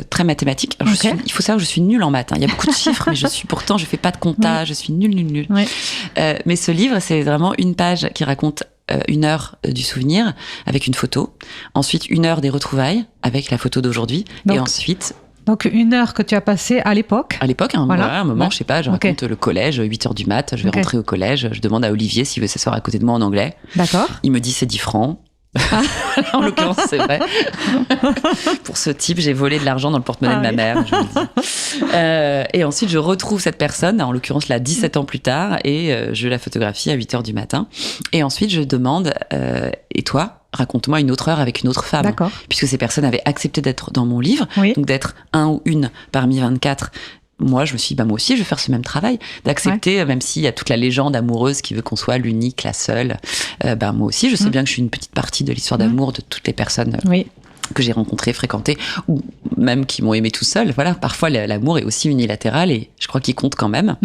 très mathématique. Alors, il faut savoir que je suis nulle en maths. Il y a beaucoup de chiffres, mais je fais pas de compta, je suis nulle. Mais ce livre, c'est vraiment une page qui raconte 1 heure du souvenir avec une photo. Ensuite, 1 heure des retrouvailles avec la photo d'aujourd'hui. Et ensuite... Donc 1 heure que tu as passée à l'époque. À l'époque, un moment, je sais pas, je raconte le collège, 8h du mat', je vais rentrer au collège, je demande à Olivier s'il veut s'asseoir à côté de moi en anglais. D'accord. Il me dit c'est 10 francs. En l'occurrence, c'est vrai. Pour ce type, j'ai volé de l'argent dans le porte-monnaie de ma mère. Je vous le dis. Et ensuite, je retrouve cette personne, en l'occurrence là 17 ans plus tard, et je la photographie à 8h du matin. Et ensuite, je demande et toi, raconte-moi une autre heure avec une autre femme. D'accord. Puisque ces personnes avaient accepté d'être dans mon livre, donc d'être un ou une parmi 24. Moi, je me suis dit, moi aussi, je vais faire ce même travail, d'accepter, même s'il y a toute la légende amoureuse qui veut qu'on soit l'unique, la seule. Moi aussi, je sais bien que je suis une petite partie de l'histoire d'amour de toutes les personnes que j'ai rencontrées, fréquentées, ou même qui m'ont aimé tout seul. Voilà, parfois l'amour est aussi unilatéral et je crois qu'il compte quand même.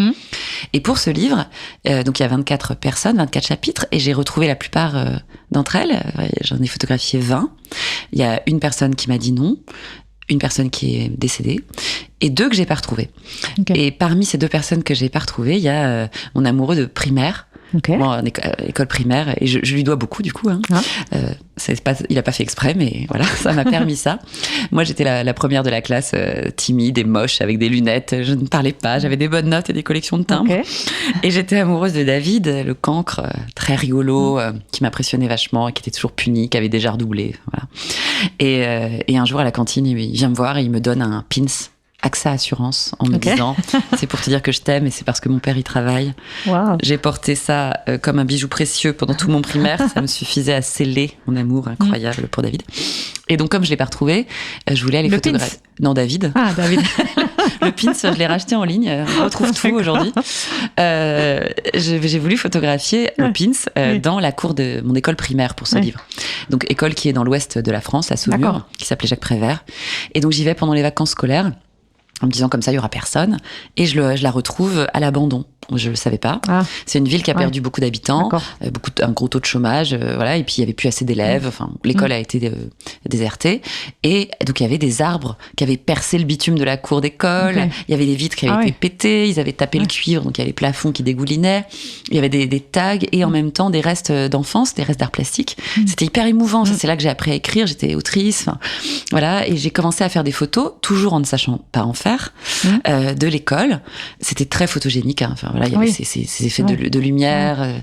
Et pour ce livre, donc il y a 24 personnes, 24 chapitres, et j'ai retrouvé la plupart d'entre elles. J'en ai photographié 20. Il y a une personne qui m'a dit non, une personne qui est décédée, et 2 que j'ai pas retrouvées. Et parmi ces 2 personnes que j'ai pas retrouvées, il y a mon amoureux de primaire. Moi, en école primaire, et je lui dois beaucoup du coup. Il a pas fait exprès, mais voilà, ça m'a permis ça. Moi, j'étais la première de la classe, timide et moche, avec des lunettes. Je ne parlais pas, j'avais des bonnes notes et des collections de timbres. Et j'étais amoureuse de David, le cancre, très rigolo, qui m'impressionnait vachement, et qui était toujours puni, qui avait déjà redoublé. Voilà. Et un jour à la cantine, il vient me voir et il me donne un pins AXA Assurance en me disant c'est pour te dire que je t'aime et c'est parce que mon père y travaille. J'ai porté ça comme un bijou précieux pendant tout mon primaire. Ça me suffisait à sceller mon amour incroyable pour David. Et donc comme je l'ai pas retrouvé, je voulais aller photographier. Non, David. Ah, David. Le pins, je l'ai racheté en ligne. On retrouve tout aujourd'hui. J'ai voulu photographier le pins dans la cour de mon école primaire pour ce livre. Donc école qui est dans l'ouest de la France, à Saumur, qui s'appelait Jacques Prévert. Et donc j'y vais pendant les vacances scolaires, en me disant comme ça, il y aura personne. Et je la retrouve à l'abandon. Je le savais pas. C'est une ville qui a perdu beaucoup d'habitants, un gros taux de chômage, voilà. Et puis il y avait plus assez d'élèves. Enfin, l'école a été désertée. Et donc il y avait des arbres qui avaient percé le bitume de la cour d'école. Il y avait des vitres qui avaient été pétées. Ils avaient tapé le cuivre, donc il y avait les plafonds qui dégoulinaient. Il y avait des tags et en même temps des restes d'enfance, des restes d'art plastique. C'était hyper émouvant. C'est là que j'ai appris à écrire. J'étais autrice. Enfin, voilà. Et j'ai commencé à faire des photos, toujours en ne sachant pas en faire. documentaire de l'école. C'était très photogénique. Hein. Enfin, voilà, il y avait ces effets de lumière.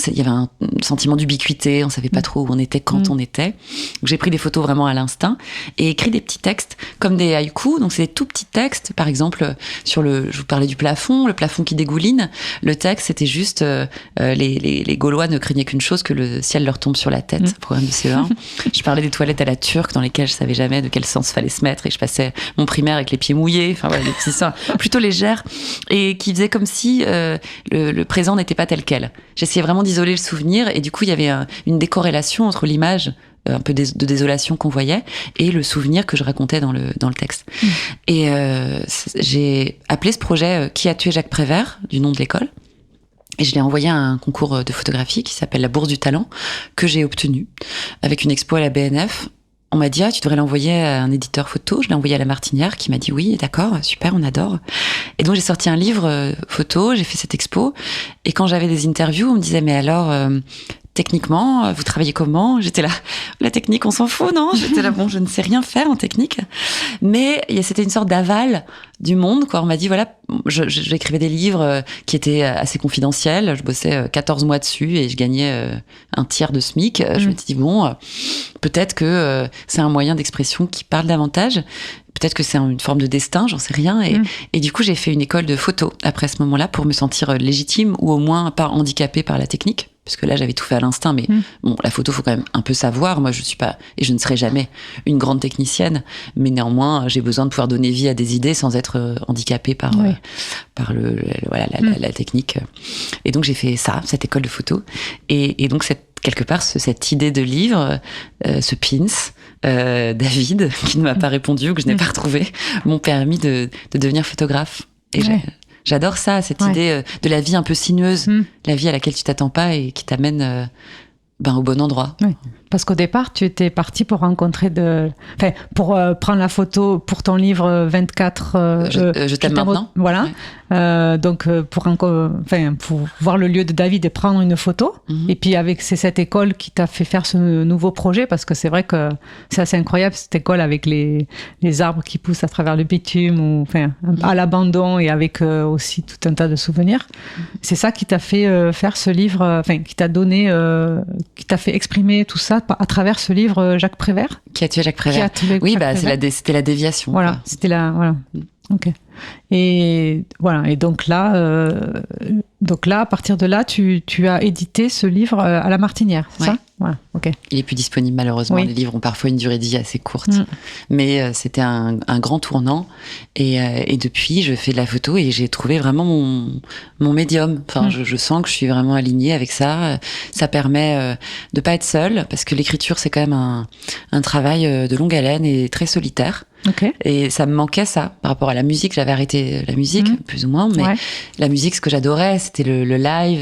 Il y avait un sentiment d'ubiquité. On savait pas trop où on était, quand on était. Donc, j'ai pris des photos vraiment à l'instinct et écrit des petits textes comme des haïkus. Donc, c'est des tout petits textes. Par exemple, je vous parlais du plafond, le plafond qui dégouline. Le texte, c'était juste les Gaulois ne craignaient qu'une chose, que le ciel leur tombe sur la tête. Programme de CE1. Je parlais des toilettes à la turque dans lesquelles je savais jamais de quel sens fallait se mettre et je passais mon primaire avec les pieds mouillés. Enfin voilà, des petits histoires plutôt légères et qui faisaient comme si le présent n'était pas tel quel. J'essayais vraiment d'isoler le souvenir et du coup il y avait une décorrélation entre l'image un peu de désolation qu'on voyait et le souvenir que je racontais dans le texte. Et j'ai appelé ce projet Qui a tué Jacques Prévert, du nom de l'école. Et je l'ai envoyé à un concours de photographie qui s'appelle la Bourse du Talent, que j'ai obtenu avec une expo à la BNF. On m'a dit, tu devrais l'envoyer à un éditeur photo. Je l'ai envoyé à La Martinière, qui m'a dit, oui, d'accord, super, on adore. Et donc, j'ai sorti un livre photo, j'ai fait cette expo. Et quand j'avais des interviews, on me disait, mais alors, techniquement, vous travaillez comment? J'étais là, la technique, on s'en fout, non? J'étais là, bon, je ne sais rien faire en technique. Mais c'était une sorte d'aval du monde, quoi. On m'a dit, voilà, j'écrivais des livres qui étaient assez confidentiels. Je bossais 14 mois dessus et je gagnais un tiers de SMIC. Je me suis dit, bon, peut-être que c'est un moyen d'expression qui parle davantage. Peut-être que c'est une forme de destin, j'en sais rien. Et du coup, j'ai fait une école de photo après ce moment-là pour me sentir légitime ou au moins pas handicapée par la technique. Parce que là, j'avais tout fait à l'instinct, mais bon, la photo, faut quand même un peu savoir. Moi, je suis pas, et je ne serai jamais une grande technicienne, mais néanmoins, j'ai besoin de pouvoir donner vie à des idées sans être handicapée par la technique. Et donc, j'ai fait cette école de photo. Et donc, quelque part, cette idée de livre, ce pins, David, qui ne m'a pas répondu ou que je n'ai pas retrouvé, m'ont permis de devenir photographe. Et j'adore ça, cette idée de la vie un peu sinueuse, la vie à laquelle tu t'attends pas et qui t'amène au bon endroit. Oui. Parce qu'au départ, tu étais partie pour pour prendre la photo pour ton livre 24. Je t'aime maintenant. Voilà. Ouais. Donc pour voir le lieu de David et prendre une photo. Et puis c'est cette école qui t'a fait faire ce nouveau projet, parce que c'est vrai que c'est assez incroyable cette école avec les arbres qui poussent à travers le bitume, à l'abandon, et avec aussi tout un tas de souvenirs. C'est ça qui t'a fait faire ce livre, qui t'a donné, qui t'a fait exprimer tout ça à travers ce livre Jacques Prévert. Qui a tué Jacques Prévert. Oui, c'était la déviation. Voilà, quoi. c'était voilà. Ok. Et voilà. Et donc là, à partir de là, tu as édité ce livre à La Martinière, c'est ça? Voilà. Ok. Il est plus disponible malheureusement. Oui. Les livres ont parfois une durée de vie assez courte, mais c'était un grand tournant. Et depuis, je fais de la photo et j'ai trouvé vraiment mon médium. Enfin, je sens que je suis vraiment alignée avec ça. Ça permet de pas être seule, parce que l'écriture c'est quand même un travail de longue haleine et très solitaire. Okay. Et ça me manquait, ça, par rapport à la musique. J'avais arrêté la musique, plus ou moins, mais la musique, ce que j'adorais, c'était le live,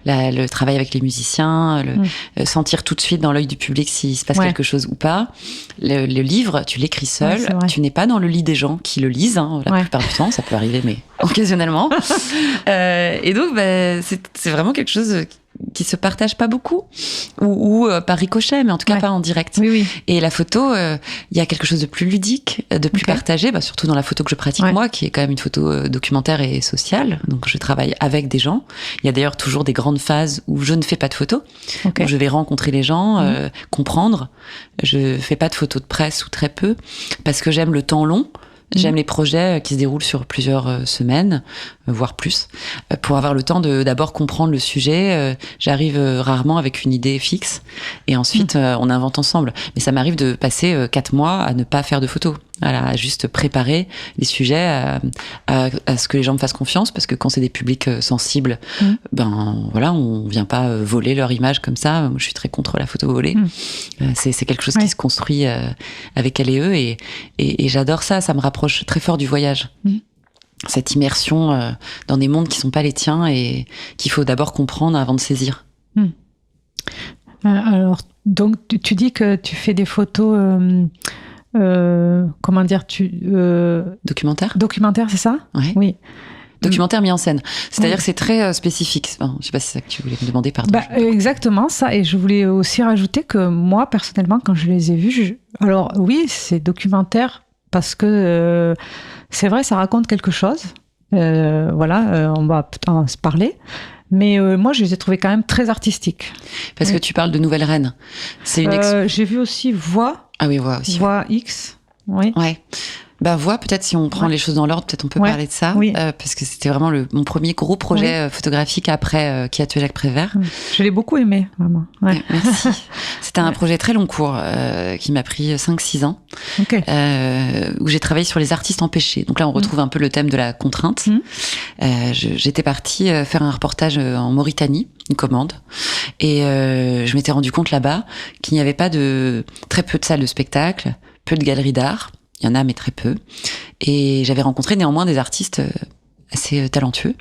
le travail avec les musiciens, sentir tout de suite dans l'œil du public s'il se passe quelque chose ou pas. Le livre, tu l'écris seul, tu n'es pas dans le lit des gens qui le lisent, la plupart du temps, ça peut arriver, mais occasionnellement. Et donc, c'est vraiment quelque chose qui se partage pas beaucoup, ou par ricochet, mais en tout cas pas en direct. Oui. Et la photo, il y a quelque chose de plus ludique, de plus partagé, surtout dans la photo que je pratique moi, qui est quand même une photo documentaire et sociale. Donc je travaille avec des gens. Il y a d'ailleurs toujours des grandes phases où je ne fais pas de photos, où je vais rencontrer les gens, comprendre. Je fais pas de photos de presse, ou très peu, parce que j'aime le temps long. J'aime les projets qui se déroulent sur plusieurs semaines, voire plus, pour avoir le temps de d'abord comprendre le sujet. J'arrive rarement avec une idée fixe, et ensuite on invente ensemble. Mais ça m'arrive de passer 4 mois à ne pas faire de photos, à juste préparer les sujets, à ce que les gens me fassent confiance, parce que quand c'est des publics sensibles, on vient pas voler leur image comme ça. Moi, je suis très contre la photo volée. C'est quelque chose qui se construit avec elle et eux, et j'adore ça. Ça me rapproche très fort du voyage. Cette immersion dans des mondes qui sont pas les tiens et qu'il faut d'abord comprendre avant de saisir. Alors, donc, tu dis que tu fais des photos... comment dire, Documentaire, c'est ça? Oui. Documentaire mis en scène. C'est-à-dire que c'est très spécifique. Enfin, je sais pas si c'est ça que tu voulais me demander, pardon. Exactement ça. Et je voulais aussi rajouter que moi, personnellement, quand je les ai vus, alors oui, c'est documentaire parce que c'est vrai, ça raconte quelque chose. On va en se parler. Mais moi, je les ai trouvés quand même très artistiques. Parce que tu parles de Nouvelle Reine. C'est une j'ai vu aussi Voix. Ah oui, Voix aussi. Voix X. Oui. Ouais. Bah, Voix, peut-être si on prend les choses dans l'ordre, peut-être on peut parler de ça. Oui. Parce que c'était vraiment mon premier gros projet photographique après Qui a tué Jacques Prévert. Je l'ai beaucoup aimé, vraiment. Ouais. Merci. C'était un projet très long cours qui m'a pris 5-6 ans, où j'ai travaillé sur les artistes empêchés. Donc là, on retrouve un peu le thème de la contrainte. J'étais partie faire un reportage en Mauritanie, une commande, et je m'étais rendu compte là-bas qu'il n'y avait pas très peu de salles de spectacle, peu de galeries d'art. Il y en a, mais très peu. Et j'avais rencontré néanmoins des artistes assez talentueux.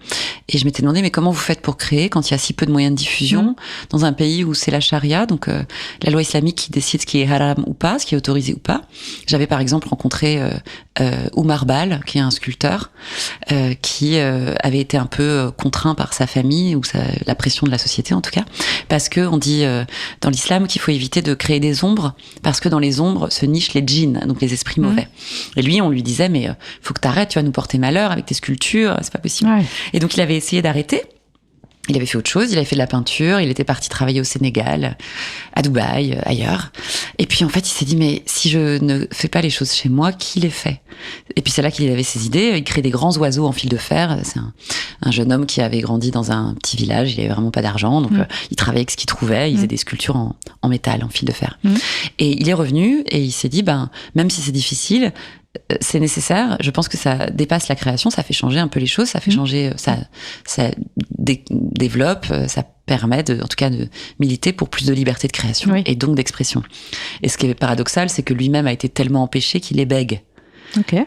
Et je m'étais demandé, mais comment vous faites pour créer quand il y a si peu de moyens de diffusion dans un pays où c'est la charia, donc la loi islamique qui décide ce qui est haram ou pas, ce qui est autorisé ou pas. J'avais par exemple rencontré Oumar Bal, qui est un sculpteur, qui avait été un peu contraint par sa famille, ou la pression de la société en tout cas, parce que on dit dans l'islam qu'il faut éviter de créer des ombres, parce que dans les ombres se nichent les djinns, donc les esprits mauvais. Et lui, on lui disait, mais faut que t'arrêtes, tu vas nous porter malheur avec tes sculptures, c'est pas possible. Ouais. Et donc il avait essayé d'arrêter. Il avait fait autre chose, il avait fait de la peinture, il était parti travailler au Sénégal, à Dubaï, ailleurs. Et puis en fait, il s'est dit, mais si je ne fais pas les choses chez moi, qui les fait ? Et puis c'est là qu'il avait ses idées, il crée des grands oiseaux en fil de fer. C'est un jeune homme qui avait grandi dans un petit village, il avait vraiment pas d'argent, donc il travaillait avec ce qu'il trouvait, il faisait des sculptures en métal, en fil de fer. Et il est revenu et il s'est dit, même si c'est difficile, c'est nécessaire. Je pense que ça dépasse la création, ça fait changer un peu les choses, ça fait changer, ça développe, ça permet en tout cas de militer pour plus de liberté de création et donc d'expression. Et ce qui est paradoxal, c'est que lui-même a été tellement empêché qu'il est bègue.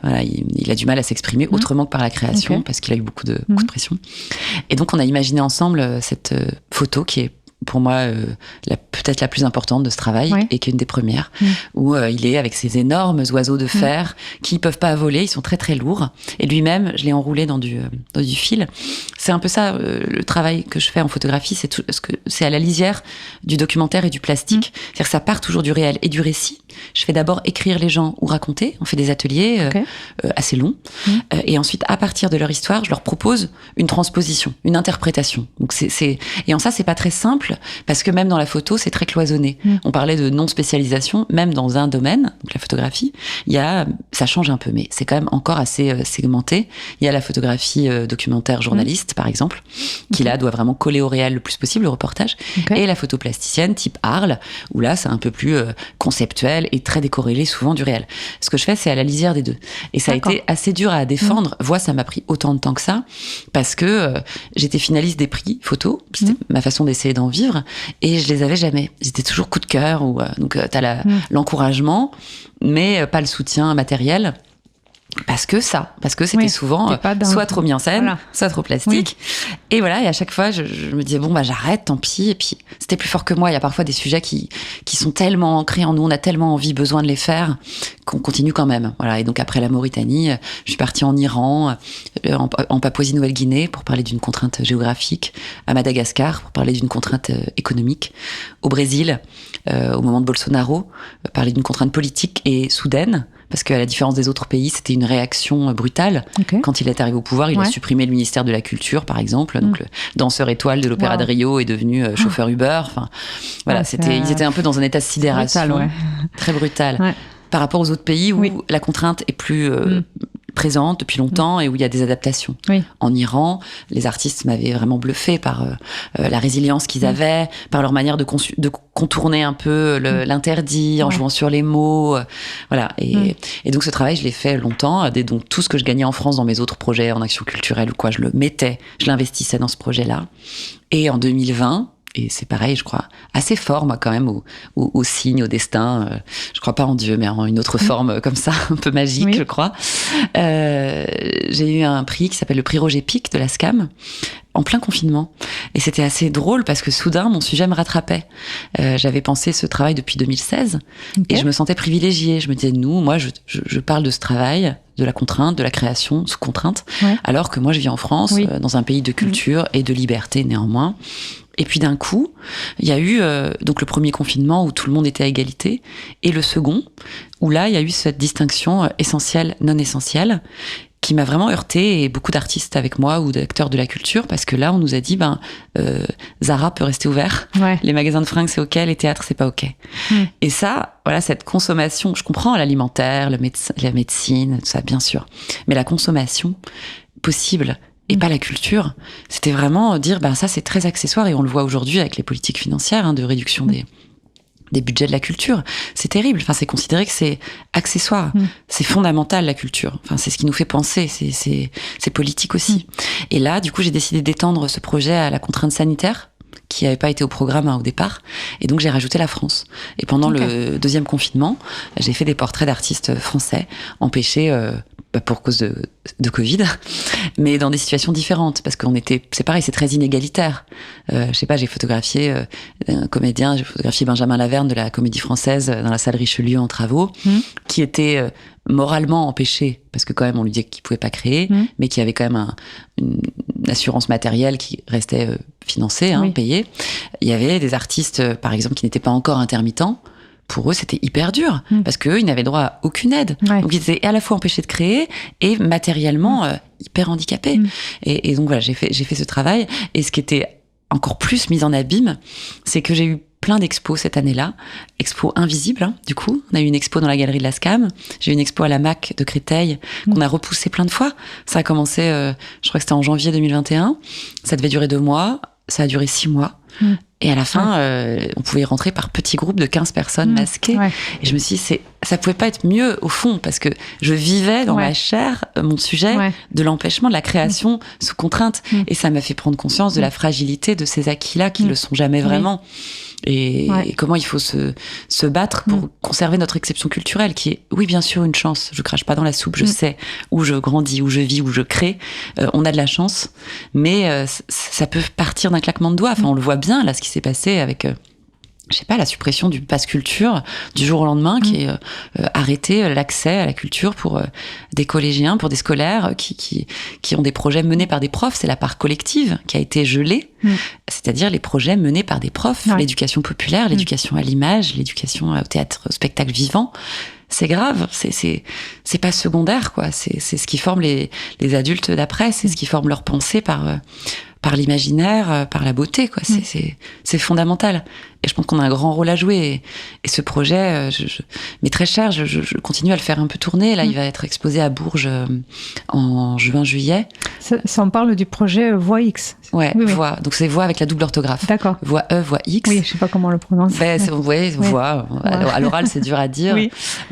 Voilà, il a du mal à s'exprimer autrement que par la création parce qu'il a eu beaucoup de pression. Et donc on a imaginé ensemble cette photo qui est pour moi peut-être la plus importante de ce travail et qui est une des premières où il est avec ces énormes oiseaux de fer qui peuvent pas voler, ils sont très très lourds et lui-même je l'ai enroulé dans du fil. C'est un peu ça le travail que je fais en photographie, c'est à la lisière du documentaire et du plastique. C'est-à-dire que ça part toujours du réel et du récit. Je fais d'abord écrire les gens ou raconter, on fait des ateliers assez longs et ensuite à partir de leur histoire je leur propose une transposition, une interprétation. Donc et en ça c'est pas très simple parce que même dans la photo, c'est très cloisonné. On parlait de non-spécialisation, même dans un domaine, donc la photographie, ça change un peu, mais c'est quand même encore assez segmenté. Il y a la photographie documentaire journaliste, par exemple, qui là doit vraiment coller au réel le plus possible, le reportage, et la photo plasticienne type Arles, où là c'est un peu plus conceptuel et très décorrélé souvent du réel. Ce que je fais, c'est à la lisière des deux. Et ça a été assez dur à défendre. Ça m'a pris autant de temps que ça, parce que j'étais finaliste des prix photo, c'était ma façon d'essayer d'en vivre, et je les avais jamais. J'étais toujours coup de cœur, donc t'as l'encouragement, mais pas le soutien matériel. Parce que c'était souvent soit trop mis en scène, soit trop plastique. Et voilà, et à chaque fois, je me disais, j'arrête, tant pis. Et puis, c'était plus fort que moi. Il y a parfois des sujets qui sont tellement ancrés en nous, on a tellement besoin de les faire, qu'on continue quand même. Voilà. Et donc, après la Mauritanie, je suis partie en Iran, en Papouasie-Nouvelle-Guinée, pour parler d'une contrainte géographique, à Madagascar, pour parler d'une contrainte économique, au Brésil, au moment de Bolsonaro, parler d'une contrainte politique et soudaine, parce qu'à la différence des autres pays, c'était une réaction brutale. Quand il est arrivé au pouvoir, il a supprimé le ministère de la Culture, par exemple. Donc, le danseur étoile de l'Opéra de Rio est devenu chauffeur Uber. Enfin, voilà, ils étaient un peu dans un état de sidération. Très brutal. Par rapport aux autres pays où la contrainte est plus présente depuis longtemps et où il y a des adaptations. En Iran, les artistes m'avaient vraiment bluffé par la résilience qu'ils avaient, par leur manière de contourner un peu l'interdit en jouant sur les mots. Voilà. Et donc ce travail, je l'ai fait longtemps. Donc tout ce que je gagnais en France dans mes autres projets en action culturelle ou quoi, je l'investissais dans ce projet-là. Et en 2020, et c'est pareil, je crois, assez fort, moi, quand même, au signe, au destin. Je crois pas en Dieu, mais en une autre forme comme ça, un peu magique, je crois. J'ai eu un prix qui s'appelle le prix Roger Pic de la SCAM, en plein confinement. Et c'était assez drôle parce que soudain, mon sujet me rattrapait. J'avais pensé ce travail depuis 2016 et je me sentais privilégiée. Je me disais, moi, je parle de ce travail, de la contrainte, de la création sous contrainte, alors que moi, je vis en France, dans un pays de culture et de liberté néanmoins. Et puis d'un coup, il y a eu donc le premier confinement où tout le monde était à égalité, et le second où là il y a eu cette distinction essentielle, non essentielle, qui m'a vraiment heurtée, et beaucoup d'artistes avec moi ou d'acteurs de la culture, parce que là on nous a dit Zara peut rester ouvert, les magasins de fringues c'est ok, les théâtres c'est pas ok. Et ça, voilà, cette consommation, je comprends l'alimentaire, la médecine, tout ça bien sûr, mais la consommation possible et pas la culture, c'était vraiment dire ça c'est très accessoire, et on le voit aujourd'hui avec les politiques financières de réduction des budgets de la culture. C'est terrible. Enfin, c'est considéré que c'est accessoire. C'est fondamental, la culture. Enfin, c'est ce qui nous fait penser. C'est politique aussi. Et là, du coup, j'ai décidé d'étendre ce projet à la contrainte sanitaire, qui n'avait pas été au programme au départ. Et donc, j'ai rajouté la France. Et pendant le deuxième confinement, j'ai fait des portraits d'artistes français empêchés pour cause de Covid, mais dans des situations différentes, parce c'est pareil, c'est très inégalitaire. Je sais pas, j'ai photographié un comédien, j'ai photographié Benjamin Laverne de la Comédie Française dans la salle Richelieu en travaux, qui était moralement empêché, parce que quand même on lui disait qu'il pouvait pas créer, mais qui avait quand même une assurance matérielle qui restait financée, payée. Il y avait des artistes, par exemple, qui n'étaient pas encore intermittents. Pour eux, c'était hyper dur, parce qu'eux, ils n'avaient droit à aucune aide. Donc, ils étaient à la fois empêchés de créer et matériellement hyper handicapés. Et donc, voilà, j'ai fait ce travail. Et ce qui était encore plus mis en abîme, c'est que j'ai eu plein d'expos cette année-là. Expo invisible, du coup. On a eu une expo dans la galerie de la SCAM. J'ai eu une expo à la MAC de Créteil, qu'on a repoussée plein de fois. Ça a commencé, je crois que c'était en janvier 2021. Ça devait durer 2 mois. Ça a duré 6 mois. Et à la fin, on pouvait rentrer par petits groupes de 15 personnes masquées. Et je me suis dit, ça pouvait pas être mieux, au fond, parce que je vivais dans ma chair mon sujet de l'empêchement de la création sous contrainte. Et ça m'a fait prendre conscience de la fragilité de ces acquis-là qui le sont jamais vraiment. Et comment il faut se battre pour conserver notre exception culturelle, qui est, oui, bien sûr, une chance. Je crache pas dans la soupe, je sais où je grandis, où je vis, où je crée. On a de la chance, mais ça peut partir d'un claquement de doigts. Enfin, on le voit bien, là, ce qui s'est passé avec... je sais pas, la suppression du pass culture du jour au lendemain, qui est arrêté l'accès à la culture pour des collégiens, pour des scolaires qui ont des projets menés par des profs. C'est la part collective qui a été gelée, c'est-à-dire les projets menés par des profs, l'éducation populaire, l'éducation à l'image, l'éducation au théâtre, au spectacle vivant. C'est grave, c'est pas secondaire, quoi. C'est ce qui forme les adultes d'après, c'est ce qui forme leur pensée par l'imaginaire, par la beauté, quoi. C'est fondamental. Et je pense qu'on a un grand rôle à jouer. Et ce projet, mais très cher, je continue à le faire un peu tourner. Là, il va être exposé à Bourges en juin-juillet. Ça, on parle du projet Voix X. Ouais, voix. Donc c'est voix avec la double orthographe. D'accord. Voix E, voix X. Oui, je sais pas comment on le prononce. Voix. À l'oral, c'est dur à dire.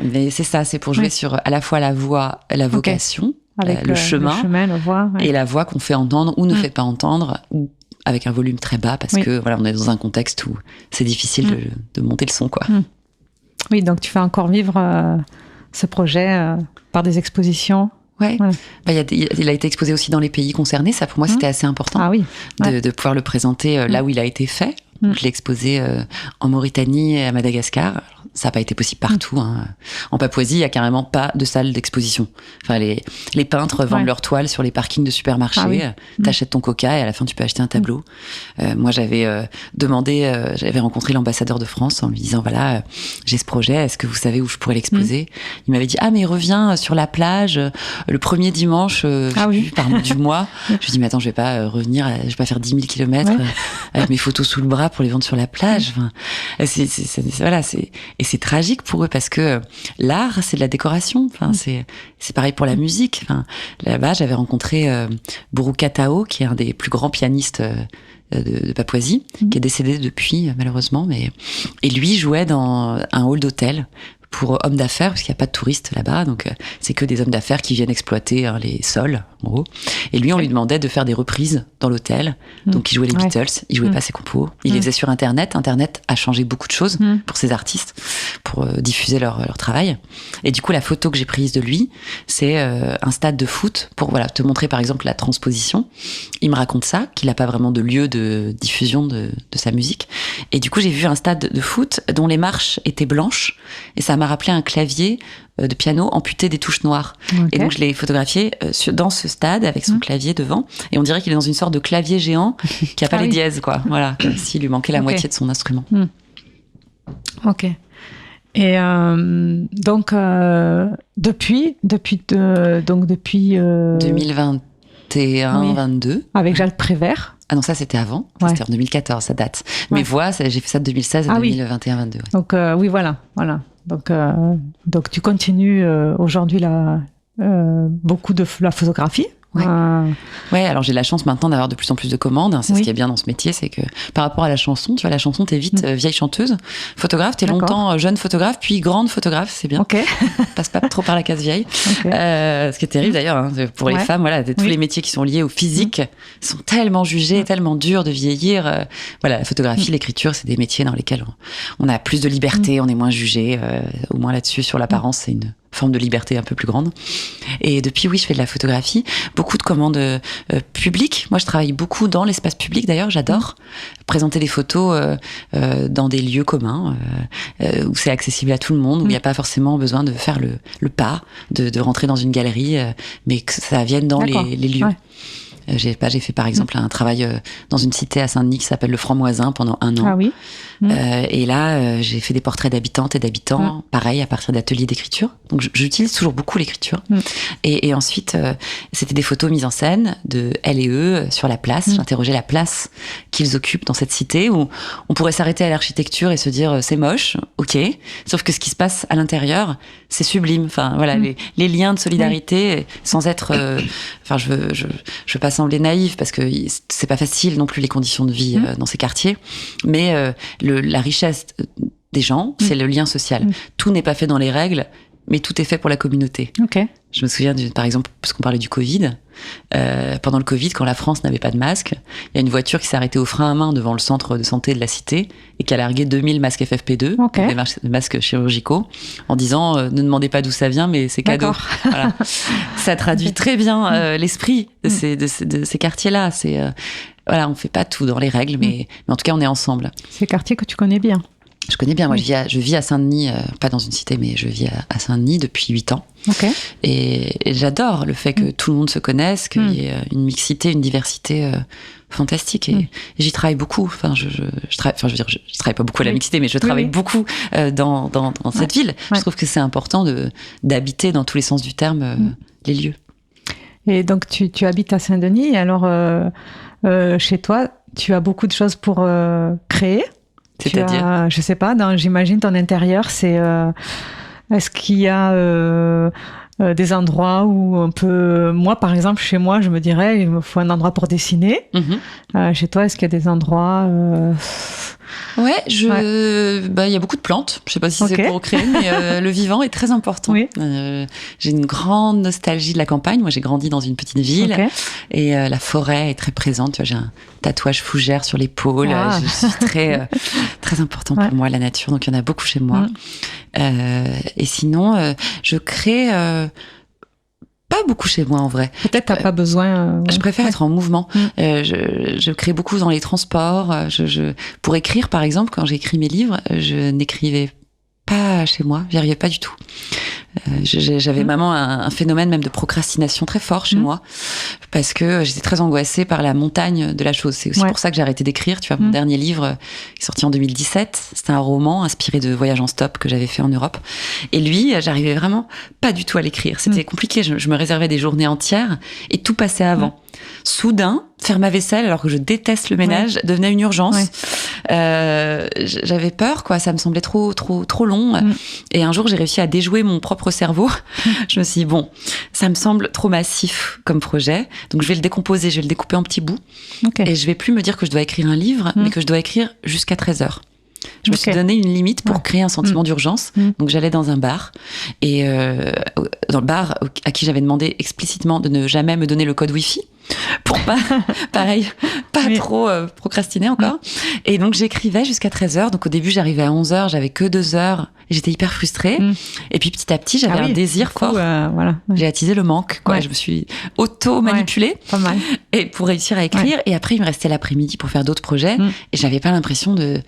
Mais c'est ça, c'est pour jouer sur à la fois la voix, la vocation. Avec le chemin, la voix, et la voix qu'on fait entendre ou ne fait pas entendre, ou avec un volume très bas, parce que voilà, on est dans un contexte où c'est difficile de monter le son, quoi. Oui, donc tu fais encore vivre ce projet par des expositions. Ouais. Il a été exposé aussi dans les pays concernés. Ça, pour moi, c'était assez important de pouvoir le présenter là où il a été fait. Je l'ai exposé en Mauritanie et à Madagascar. Alors, ça n'a pas été possible partout. En Papouasie, il n'y a carrément pas de salle d'exposition. Enfin, les peintres vendent leurs toiles sur les parkings de supermarchés. T'achètes ton coca et à la fin, tu peux acheter un tableau. Moi, j'avais j'avais rencontré l'ambassadeur de France en lui disant, voilà, j'ai ce projet, est-ce que vous savez où je pourrais l'exposer? Il m'avait dit, mais reviens sur la plage le premier dimanche du mois. Je lui ai dit, mais attends, je vais pas revenir, je vais pas faire 10 000 kilomètres avec mes photos sous le bras pour les vendre sur la plage. Enfin, et c'est tragique pour eux, parce que l'art, c'est de la décoration. Enfin, c'est pareil pour la musique. Enfin, là-bas, j'avais rencontré Buruka Tao, qui est un des plus grands pianistes de Papouasie, qui est décédé depuis, malheureusement. Et lui jouait dans un hall d'hôtel pour hommes d'affaires, parce qu'il n'y a pas de touristes là-bas, donc c'est que des hommes d'affaires qui viennent exploiter les sols, en gros. Et lui, on lui demandait de faire des reprises dans l'hôtel, donc il jouait les Beatles, il jouait pas ses compos, il les faisait sur Internet. Internet a changé beaucoup de choses pour ces artistes, pour diffuser leur travail. Et du coup, la photo que j'ai prise de lui, c'est un stade de foot, pour te montrer par exemple la transposition. Il me raconte ça, qu'il n'a pas vraiment de lieu de diffusion de sa musique. Et du coup, j'ai vu un stade de foot dont les marches étaient blanches. Et ça m'a rappelé un clavier de piano amputé des touches noires. Ok. Et donc, je l'ai photographié dans ce stade avec son clavier devant. Et on dirait qu'il est dans une sorte de clavier géant qui a pas les dièses, quoi. Voilà, comme s'il lui manquait la moitié de son instrument. Ok. Et donc, depuis 2021, 22. Avec Jacques Prévert. Ah non, ça c'était avant. Ça, c'était en 2014, ça date. Mes voix, j'ai fait ça de 2016 à 2021, 22. Ouais. Donc oui, voilà. Donc tu continues aujourd'hui beaucoup de la photographie. Ouais. Ouais, alors j'ai la chance maintenant d'avoir de plus en plus de commandes. C'est ce qui est bien dans ce métier, c'est que par rapport à la chanson, tu vois, la chanson, t'es vite vieille chanteuse. Photographe, t'es longtemps jeune photographe, puis grande photographe, c'est bien. Passe pas trop par la case vieille. Ce qui est terrible d'ailleurs, hein, pour les femmes, voilà, tous les métiers qui sont liés au physique sont tellement jugés, tellement durs de vieillir. Voilà, la photographie, l'écriture, c'est des métiers dans lesquels on a plus de liberté, on est moins jugé. Au moins là-dessus, sur l'apparence, c'est une forme de liberté un peu plus grande. Et depuis, oui, je fais de la photographie, beaucoup de commandes publiques. Moi, je travaille beaucoup dans l'espace public, d'ailleurs, j'adore présenter des photos dans des lieux communs, où c'est accessible à tout le monde, où il n'y a pas forcément besoin de faire le pas, de rentrer dans une galerie, mais que ça vienne dans les lieux. Ouais. J'ai fait par exemple un travail dans une cité à Saint-Denis qui s'appelle le Franc-Moisin pendant 1 an. Ah oui. Et là, j'ai fait des portraits d'habitantes et d'habitants, pareil, à partir d'ateliers d'écriture. Donc j'utilise toujours beaucoup l'écriture. Et ensuite, c'était des photos mises en scène de elle et eux sur la place. J'interrogeais la place qu'ils occupent dans cette cité où on pourrait s'arrêter à l'architecture et se dire c'est moche, ok. Sauf que ce qui se passe à l'intérieur, c'est sublime. Enfin voilà, les liens de solidarité, sans être. Enfin, je veux pas sembler naïve parce que c'est pas facile non plus les conditions de vie dans ces quartiers, mais la richesse des gens, c'est le lien social. Tout n'est pas fait dans les règles, mais tout est fait pour la communauté. Je me souviens, par exemple, parce qu'on parlait du Covid, pendant le Covid, quand la France n'avait pas de masque, il y a une voiture qui s'est arrêtée au frein à main devant le centre de santé de la cité et qui a largué 2000 masques FFP2, des masques chirurgicaux, en disant ne demandez pas d'où ça vient, mais c'est cadeau. Voilà. Ça traduit très bien l'esprit de ces quartiers-là. C'est voilà, on fait pas tout dans les règles, mais en tout cas, on est ensemble. Ces quartiers que tu connais bien. Je connais bien. Moi, je vis à Saint-Denis, pas dans une cité, mais je vis à Saint-Denis depuis 8 ans. Et j'adore le fait que tout le monde se connaisse, qu'il y ait une mixité, une diversité fantastique. Et j'y travaille beaucoup. Enfin, je travaille pas beaucoup à la mixité, mais je travaille beaucoup dans cette ville. Je trouve que c'est important d'habiter dans tous les sens du terme les lieux. Et donc, tu habites à Saint-Denis. Et alors, chez toi, tu as beaucoup de choses pour créer. C'est-à-dire, je sais pas, j'imagine ton intérieur, c'est est-ce qu'il y a des endroits où on peut, moi par exemple chez moi, je me dirais il me faut un endroit pour dessiner. Chez toi, est-ce qu'il y a des endroits Ouais, il y a beaucoup de plantes. Je sais pas si c'est pour créer, mais le vivant est très important. J'ai une grande nostalgie de la campagne. Moi, j'ai grandi dans une petite ville et la forêt est très présente. Tu vois, j'ai un tatouage fougère sur l'épaule. Je suis très très important pour moi la nature. Donc il y en a beaucoup chez moi. Et sinon, je crée. Pas beaucoup chez moi en vrai. Peut-être t'as pas besoin. Je préfère être en mouvement. Je crée beaucoup dans les transports. Pour écrire, par exemple, quand j'écris mes livres, je n'écrivais pas chez moi. J'y arrivais pas du tout. J'avais vraiment un phénomène même de procrastination très fort chez moi parce que j'étais très angoissée par la montagne de la chose. C'est aussi pour ça que j'ai arrêté d'écrire. Tu vois, mon dernier livre est sorti en 2017. C'était un roman inspiré de voyages en stop que j'avais fait en Europe. Et lui, j'arrivais vraiment pas du tout à l'écrire. C'était compliqué. Je me réservais des journées entières et tout passait avant. Soudain, faire ma vaisselle alors que je déteste le ménage devenait une urgence. J'avais peur, quoi. Ça me semblait trop long. Et un jour, j'ai réussi à déjouer mon propre cerveau. Je me suis dit, bon, ça me semble trop massif comme projet. Donc, je vais le décomposer, je vais le découper en petits bouts. Et je vais plus me dire que je dois écrire un livre, mais que je dois écrire jusqu'à 13h. Je me suis donné une limite pour créer un sentiment d'urgence. Donc, j'allais dans un bar. Et dans le bar, à qui j'avais demandé explicitement de ne jamais me donner le code Wi-Fi. pour pas Oui. trop procrastiner encore. Et donc j'écrivais jusqu'à 13h. Donc au début j'arrivais à 11h, j'avais que 2 heures et j'étais hyper frustrée. Et puis petit à petit j'avais un désir du coup, fort. Voilà. J'ai attisé le manque, quoi. Ouais. Je me suis auto-manipulée. Pas mal. Et pour réussir à écrire. Et après, il me restait l'après-midi pour faire d'autres projets. Et j'avais pas l'impression de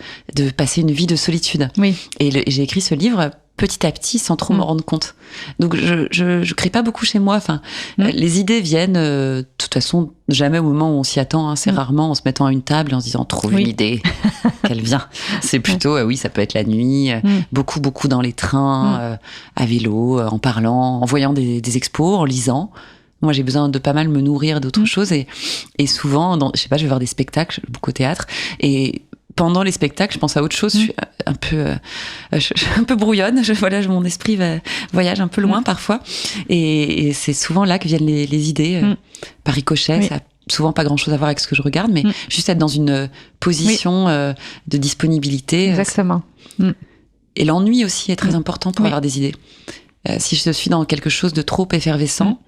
passer une vie de solitude. Oui. Et j'ai écrit ce livre petit à petit sans trop m'en rendre compte. Donc je crée pas beaucoup chez moi. Enfin, les idées viennent de toute façon jamais au moment où on s'y attend. Hein. C'est rarement en se mettant à une table et en se disant trouve une idée qu'elle vient. C'est plutôt oui, ça peut être la nuit, beaucoup dans les trains, à vélo, en parlant, en voyant des expos, en lisant. Moi, j'ai besoin de pas mal me nourrir d'autres choses et souvent, je sais pas, je vais voir des spectacles, beaucoup au théâtre et pendant les spectacles, je pense à autre chose. Je suis un peu brouillonne. Mon esprit voyage un peu loin parfois. Et c'est souvent là que viennent les idées par ricochet. Ça a souvent pas grand-chose à voir avec ce que je regarde, mais juste être dans une position de disponibilité. Exactement. Et l'ennui aussi est très important pour avoir des idées. Si je suis dans quelque chose de trop effervescent,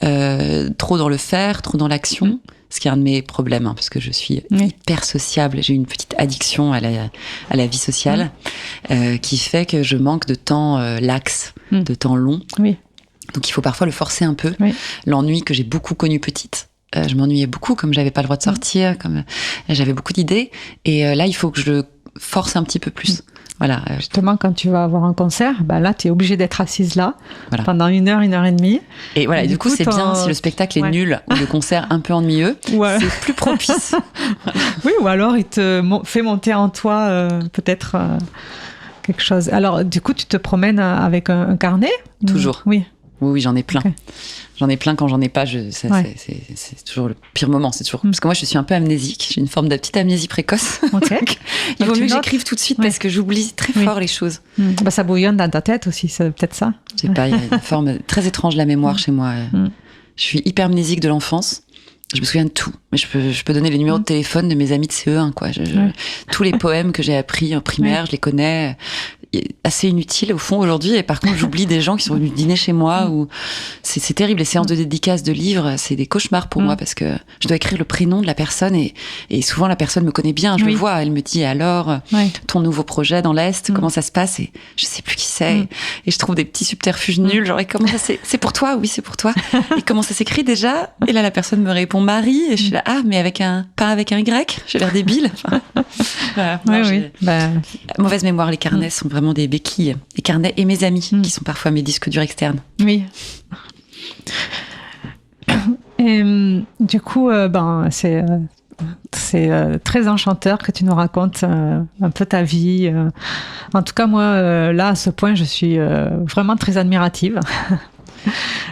trop dans le faire, trop dans l'action, ce qui est un de mes problèmes, parce que je suis hyper sociable, j'ai une petite addiction à la vie sociale, qui fait que je manque de temps lax, de temps long. Oui. Donc il faut parfois le forcer un peu. Oui. L'ennui que j'ai beaucoup connu petite, je m'ennuyais beaucoup, comme j'avais pas le droit de sortir, comme j'avais beaucoup d'idées, et là il faut que je le force un petit peu plus. Voilà. Justement, quand tu vas avoir un concert, là, tu es obligée d'être assise là pendant 1 heure, 1 heure et demie. Et voilà, et du coup, c'est bien si le spectacle est nul ou le concert un peu ennuyeux, c'est plus propice. Oui, ou alors il te fait monter en toi peut-être quelque chose. Alors, du coup, tu te promènes avec un carnet ? Toujours. Oui, j'en ai plein. Okay. J'en ai plein quand j'en ai pas. C'est toujours le pire moment. C'est toujours parce que moi, je suis un peu amnésique. J'ai une forme de petite amnésie précoce. Okay. Il vaut mieux que j'écrive tout de suite parce que j'oublie très fort les choses. Ça bouillonne dans ta tête aussi. C'est peut-être ça. Je sais pas. Il y a une forme très étrange de la mémoire chez moi. Je suis hyper amnésique de l'enfance. Je me souviens de tout. Mais je peux donner les numéros de téléphone de mes amis de CE1, quoi. Tous les poèmes que j'ai appris en primaire, je les connais. Assez inutile au fond aujourd'hui, et par contre j'oublie des gens qui sont venus dîner chez moi, ou c'est terrible. Les séances de dédicace de livres, c'est des cauchemars pour moi, parce que je dois écrire le prénom de la personne, et souvent la personne me connaît bien, je le vois, elle me dit alors ton nouveau projet dans l'Est, comment ça se passe, et je sais plus qui c'est, et je trouve des petits subterfuges nuls, genre et comment ça c'est pour toi, oui c'est pour toi, et comment ça s'écrit déjà, et là la personne me répond Marie, et je suis là mais pas avec un Y, j'ai l'air débile. Voilà, mauvaise mémoire, les carnets sont vraiment des béquilles, les carnets et mes amis qui sont parfois mes disques durs externes. Oui. Et du coup, c'est très enchanteur que tu nous racontes un peu ta vie. En tout cas, moi, là, à ce point, je suis vraiment très admirative.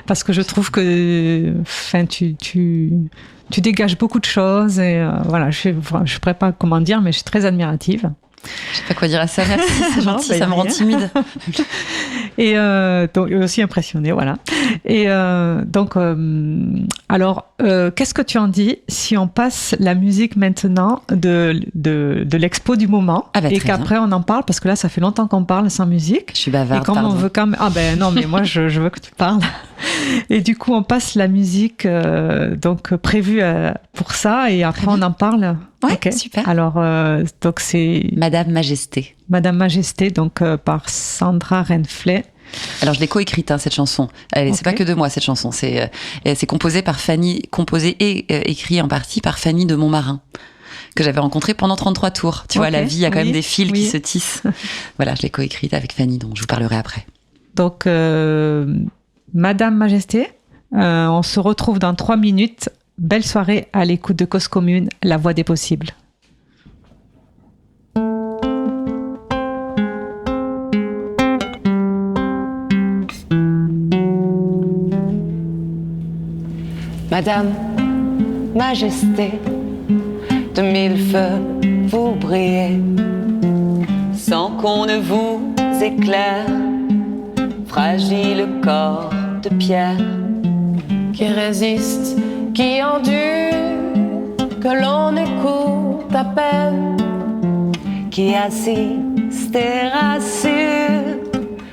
Parce que je trouve que tu dégages beaucoup de choses. Et voilà, je ne sais pas comment dire, mais je suis très admirative. Je sais pas quoi dire à ça, merci, c'est gentil, ça me rend timide. Et donc aussi impressionnée, voilà. Et donc, alors, qu'est-ce que tu en dis si on passe la musique maintenant de l'expo du moment, et qu'après on en parle, parce que là ça fait longtemps qu'on parle sans musique. Je suis bavarde. Et comme on veut quand même, non, mais moi je veux que tu parles. Et du coup on passe la musique donc prévue pour ça, et après on en parle. Ouais, okay. Super. Alors, donc c'est Madame Majesté. Madame Majesté, donc par Sandra Renflet. Alors je l'ai coécrite cette chanson. C'est pas que de moi cette chanson. C'est composé par Fanny, et écrit en partie par Fanny de Montmarin, que j'avais rencontrée pendant 33 tours. Tu vois, la vie, il y a quand même des fils qui se tissent. Voilà, je l'ai coécrite avec Fanny, dont je vous parlerai après. Donc Madame Majesté, on se retrouve dans 3 minutes. Belle soirée à l'écoute de Cause Commune, la voix des possibles. Madame Majesté, de 1000 feux vous brillez, sans qu'on ne vous éclaire, fragile corps de pierre, qui résiste, qui endure, que l'on écoute à peine, qui assiste et rassure.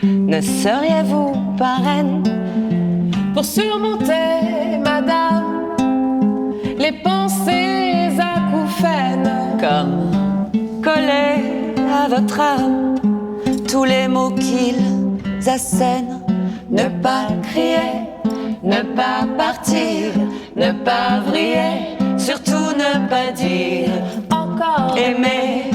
Ne seriez-vous pas reine pour surmonter, madame, des pensées acouphènes, comme collés à votre âme, tous les mots qu'ils assènent. Ne pas crier, ne pas partir, ne pas vriller, surtout ne pas dire encore aimer,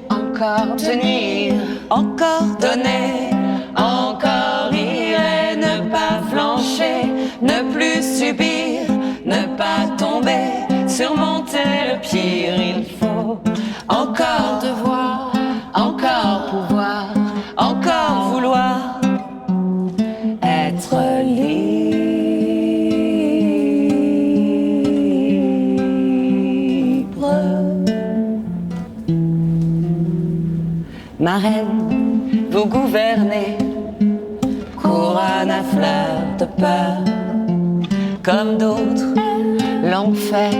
encore tenir, encore donner, encore rire et ne pas flancher, ne plus subir, ne pas tomber, surmonter le pire. Il faut encore devoir, encore pouvoir, encore vouloir être libre. Ma reine, vous gouvernez, couronne à fleurs de peur, comme d'autres l'ont fait,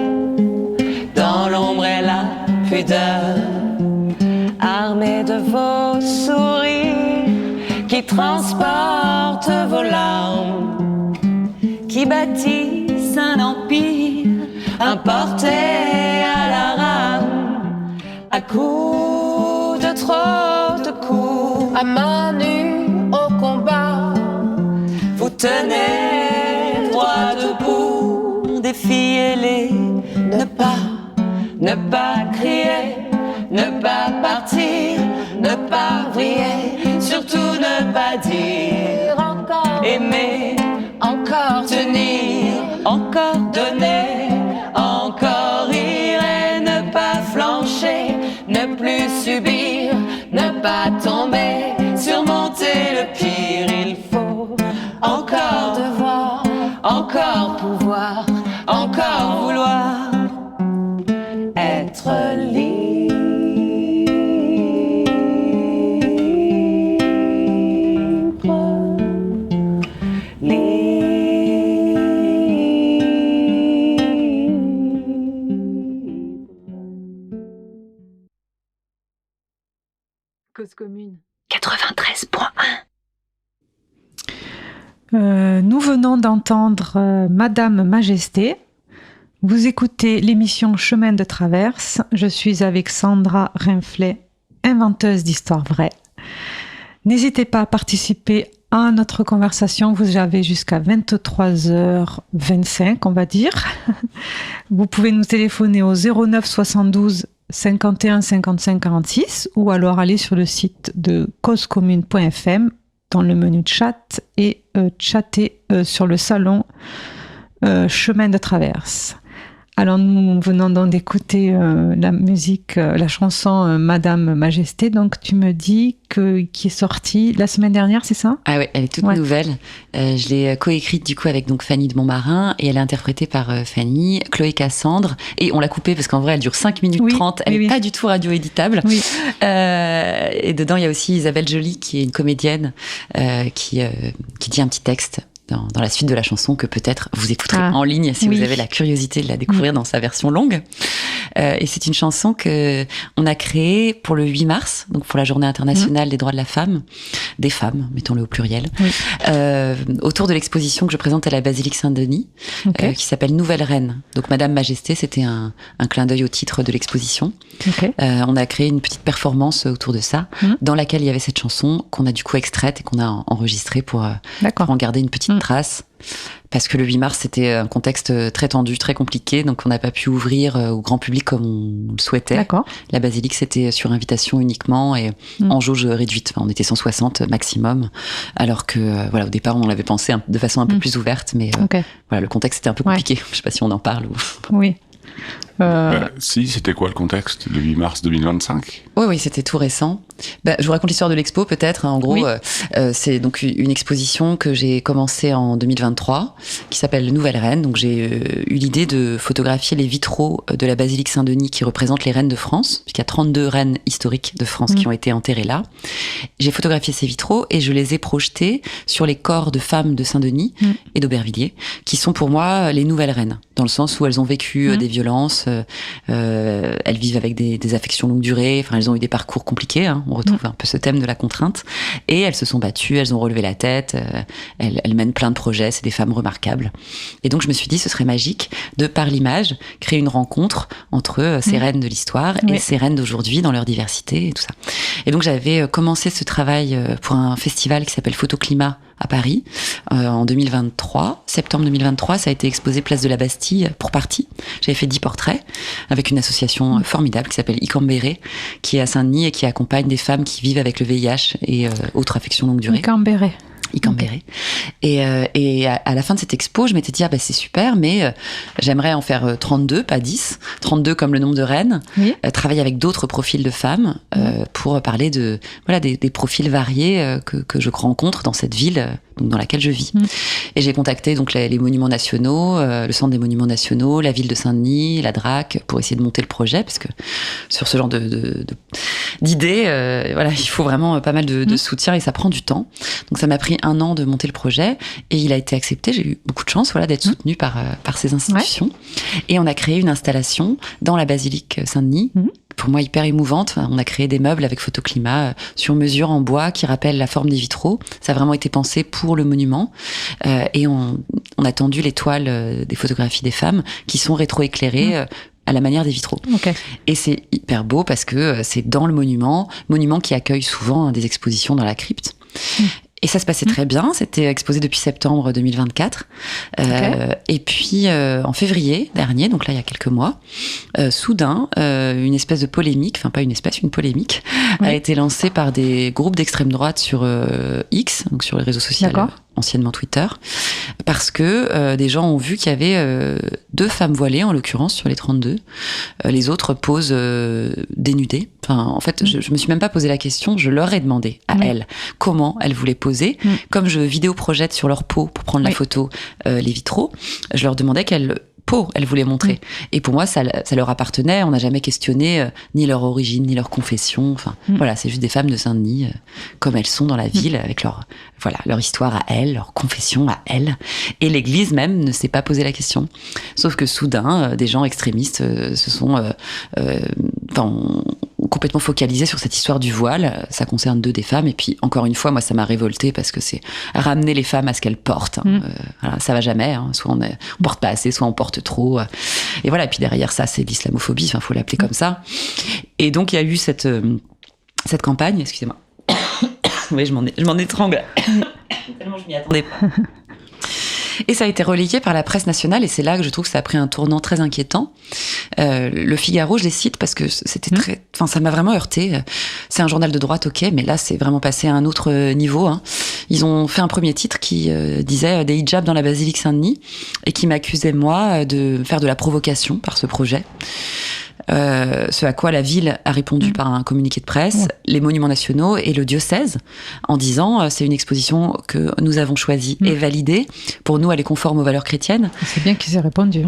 dans l'ombre et la pudeur, armée de vos sourires qui transportent vos larmes, qui bâtissent un empire, importé à la rame, à coups de trop de coups, à main nue au combat. Vous tenez droit debout, défiez-les, ne pas crier, ne pas partir, ne pas vriller, surtout ne pas dire encore aimer, encore tenir, encore donner, encore rire et ne pas flancher, ne plus subir, ne pas tomber, surmonter le pire. Il faut encore devoir, encore pouvoir, encore vouloir être libre. Cause commune. 93.1. Nous venons d'entendre Madame Majesté. Vous écoutez l'émission Chemin de traverse. Je suis avec Sandra Rinflet, inventeuse d'histoires vraies. N'hésitez pas à participer à notre conversation. Vous avez jusqu'à 23h25, on va dire. Vous pouvez nous téléphoner au 09 72 51 55 46 ou alors aller sur le site de causecommune.fm dans le menu chat et chatter sur le salon Chemin de traverse. Alors nous venons donc d'écouter la musique, la chanson Madame Majesté. Donc tu me dis qui est sortie la semaine dernière, c'est ça? Ah ouais, elle est toute nouvelle. Je l'ai coécrite du coup avec donc Fanny de Montmarin et elle est interprétée par Fanny, Chloé Cassandre et on l'a coupée parce qu'en vrai elle dure 5 minutes 30. Elle n'est pas du tout radio-éditable. Oui. Et dedans il y a aussi Isabelle Joly qui est une comédienne qui dit un petit texte dans la suite de la chanson que peut-être vous écouterez en ligne si vous avez la curiosité de la découvrir dans sa version longue. Et c'est une chanson que on a créée pour le 8 mars, donc pour la Journée internationale des droits de la femme, des femmes, mettons-le au pluriel, autour de l'exposition que je présente à la Basilique Saint-Denis, qui s'appelle Nouvelle Reine. Donc Madame Majesté, c'était un clin d'œil au titre de l'exposition. On a créé une petite performance autour de ça, dans laquelle il y avait cette chanson qu'on a du coup extraite et qu'on a enregistrée pour en garder une petite trace. Parce que le 8 mars, c'était un contexte très tendu, très compliqué, donc on n'a pas pu ouvrir au grand public comme on le souhaitait. D'accord. La basilique, c'était sur invitation uniquement et en jauge réduite. Enfin, on était 160 maximum, alors que au départ, on l'avait pensé de façon un peu plus ouverte, mais le contexte était un peu compliqué. Je sais pas si on en parle. Oui. Si, c'était quoi le contexte, le 8 mars 2025? Oui, c'était tout récent. Je vous raconte l'histoire de l'expo peut-être. En gros, c'est donc une exposition que j'ai commencée en 2023, qui s'appelle Nouvelle Reine. Donc j'ai eu l'idée de photographier les vitraux de la basilique Saint-Denis qui représentent les reines de France, puisqu'il y a 32 reines historiques de France qui ont été enterrées là. J'ai photographié ces vitraux et je les ai projetés sur les corps de femmes de Saint-Denis et d'Aubervilliers, qui sont pour moi les nouvelles reines, dans le sens où elles ont vécu des violences, elles vivent avec des affections longue durée, enfin elles ont eu des parcours compliqués, on retrouve un peu ce thème de la contrainte. Et elles se sont battues, elles ont relevé la tête, elles mènent plein de projets, c'est des femmes remarquables. Et donc je me suis dit, ce serait magique de, par l'image, créer une rencontre entre ces reines de l'histoire et ces reines d'aujourd'hui dans leur diversité et tout ça. Et donc j'avais commencé ce travail pour un festival qui s'appelle Photoclimat à Paris en 2023, septembre 2023. Ça a été exposé place de la Bastille pour partie. J'avais fait 10 portraits avec une association formidable qui s'appelle Icambéré, qui est à Saint-Denis et qui accompagne des femmes qui vivent avec le VIH et autres affections longue durée. Icambéré. Okay. Et à la fin de cette expo, je m'étais dit, c'est super, mais j'aimerais en faire 32, pas 10. 32 comme le nombre de reines. Oui. Travailler avec d'autres profils de femmes pour parler de des profils variés que je rencontre dans cette ville donc dans laquelle je vis. Et j'ai contacté donc les monuments nationaux, le centre des monuments nationaux, la ville de Saint-Denis, la DRAC, pour essayer de monter le projet, parce que sur ce genre d'idées, il faut vraiment pas mal de soutien et ça prend du temps. Donc ça m'a pris 1 an de monter le projet et il a été accepté. J'ai eu beaucoup de chance d'être soutenue par ces institutions. Et on a créé une installation dans la basilique Saint-Denis. Pour moi, hyper émouvante. On a créé des meubles avec Photoclimat sur mesure en bois qui rappellent la forme des vitraux. Ça a vraiment été pensé pour le monument. Et on a tendu les toiles des photographies des femmes qui sont rétroéclairées à la manière des vitraux. Okay. Et c'est hyper beau parce que c'est dans le monument qui accueille souvent des expositions dans la crypte. Et ça se passait très bien, c'était exposé depuis septembre 2024. Et puis, en février dernier, donc là, il y a quelques mois, soudain, une espèce de polémique, enfin pas une espèce, une polémique, a été lancée par des groupes d'extrême droite sur X, donc sur les réseaux sociaux, anciennement Twitter, parce que des gens ont vu qu'il y avait 2 femmes voilées, en l'occurrence, sur les 32. Les autres posent dénudées. Enfin, en fait, je me suis même pas posé la question, je leur ai demandé à elles comment elles voulaient poser. Comme je vidéo-projette sur leur peau pour prendre la photo les vitraux, je leur demandais quelle peau elles voulaient montrer. Et pour moi, ça leur appartenait. On n'a jamais questionné ni leur origine, ni leur confession. Enfin, voilà, c'est juste des femmes de Saint-Denis, comme elles sont dans la ville, avec leur histoire à elles, leur confession à elles. Et l'Église même ne s'est pas posé la question. Sauf que soudain, des gens extrémistes se sont complètement focalisés sur cette histoire du voile. Ça concerne 2 des femmes. Et puis, encore une fois, moi, ça m'a révoltée parce que c'est ramener les femmes à ce qu'elles portent. Ça va jamais. Soit on porte pas assez, soit on porte trop. Et voilà. Et puis derrière ça, c'est l'islamophobie. Enfin, faut l'appeler comme ça. Et donc, il y a eu cette campagne. Excusez-moi. Oui, je m'en étrangle. Tellement je m'y attendais pas. Et ça a été relayé par la presse nationale, et c'est là que je trouve que ça a pris un tournant très inquiétant. Le Figaro, je les cite parce que c'était ça m'a vraiment heurté. C'est un journal de droite, ok, mais là, c'est vraiment passé à un autre niveau. Ils ont fait un premier titre qui disait des hijabs dans la basilique Saint-Denis, et qui m'accusait, moi, de faire de la provocation par ce projet. Ce à quoi la ville a répondu par un communiqué de presse, les monuments nationaux et le diocèse, en disant c'est une exposition que nous avons choisie et validée. Pour nous, elle est conforme aux valeurs chrétiennes. C'est bien qu'ils aient répondu.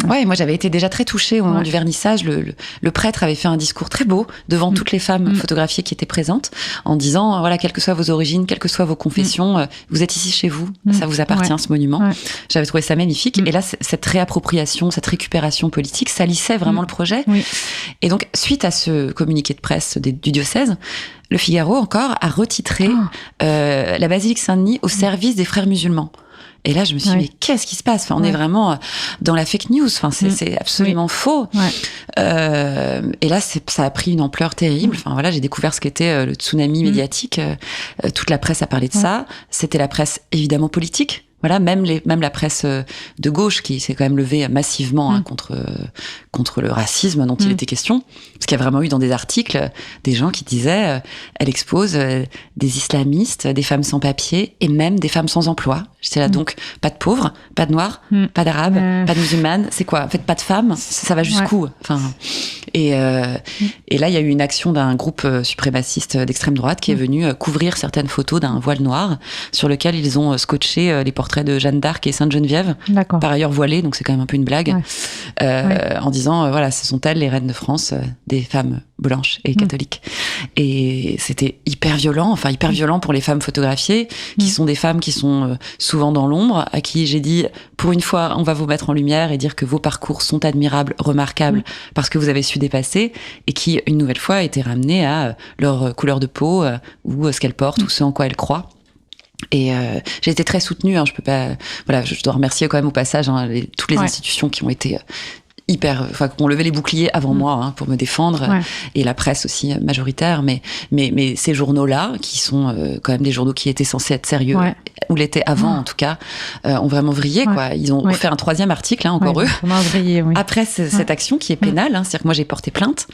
Ouais, moi j'avais été déjà très touchée au moment du vernissage. Le prêtre avait fait un discours très beau devant toutes les femmes photographiées qui étaient présentes, en disant quelles que soient vos origines, quelles que soient vos confessions, vous êtes ici chez vous, ça vous appartient ce monument. J'avais trouvé ça magnifique. Et là, cette réappropriation, cette récupération politique salissait vraiment le projet. Et donc, suite à ce communiqué de presse du diocèse, le Figaro encore a retitré la basilique Saint-Denis au service des frères musulmans. Et là, je me suis dit, mais qu'est-ce qui se passe ? Enfin, on est vraiment dans la fake news. Enfin, c'est absolument faux. Et là, ça a pris une ampleur terrible. Enfin, voilà, j'ai découvert ce qu'était le tsunami médiatique. Toute la presse a parlé de ça. C'était la presse, évidemment, politique. Voilà, même la presse de gauche qui s'est quand même levée massivement contre le racisme dont il était question. Parce qu'il y a vraiment eu dans des articles des gens qui disaient elle expose des islamistes, des femmes sans papier et même des femmes sans emploi. J'étais là, donc pas de pauvres, pas de noirs, pas d'arabes, pas de musulmanes. C'est quoi ? En fait, pas de femmes, ça va jusqu'où ? Enfin, et là, il y a eu une action d'un groupe suprémaciste d'extrême droite qui est venu couvrir certaines photos d'un voile noir sur lequel ils ont scotché les portraits de Jeanne d'Arc et Sainte-Geneviève, par ailleurs voilées, donc c'est quand même un peu une blague, en disant, ce sont elles les reines de France, des femmes blanches et catholiques. Et c'était hyper violent pour les femmes photographiées, qui sont des femmes qui sont souvent souvent dans l'ombre, à qui j'ai dit, pour une fois, on va vous mettre en lumière et dire que vos parcours sont admirables, remarquables, parce que vous avez su dépasser, et qui, une nouvelle fois, étaient ramenés à leur couleur de peau, ou ce qu'elles portent, ou ce en quoi elles croient. Et j'ai été très soutenue, je peux pas, voilà, je dois remercier quand même au passage toutes les institutions qui ont été qui ont levé les boucliers avant moi pour me défendre, et la presse aussi majoritaire, mais ces journaux-là, qui sont quand même des journaux qui étaient censés être sérieux, ou l'étaient avant en tout cas, ont vraiment vrillé, quoi. Ils ont fait un 3e article, encore eux, après cette action qui est pénale, c'est-à-dire que moi j'ai porté plainte,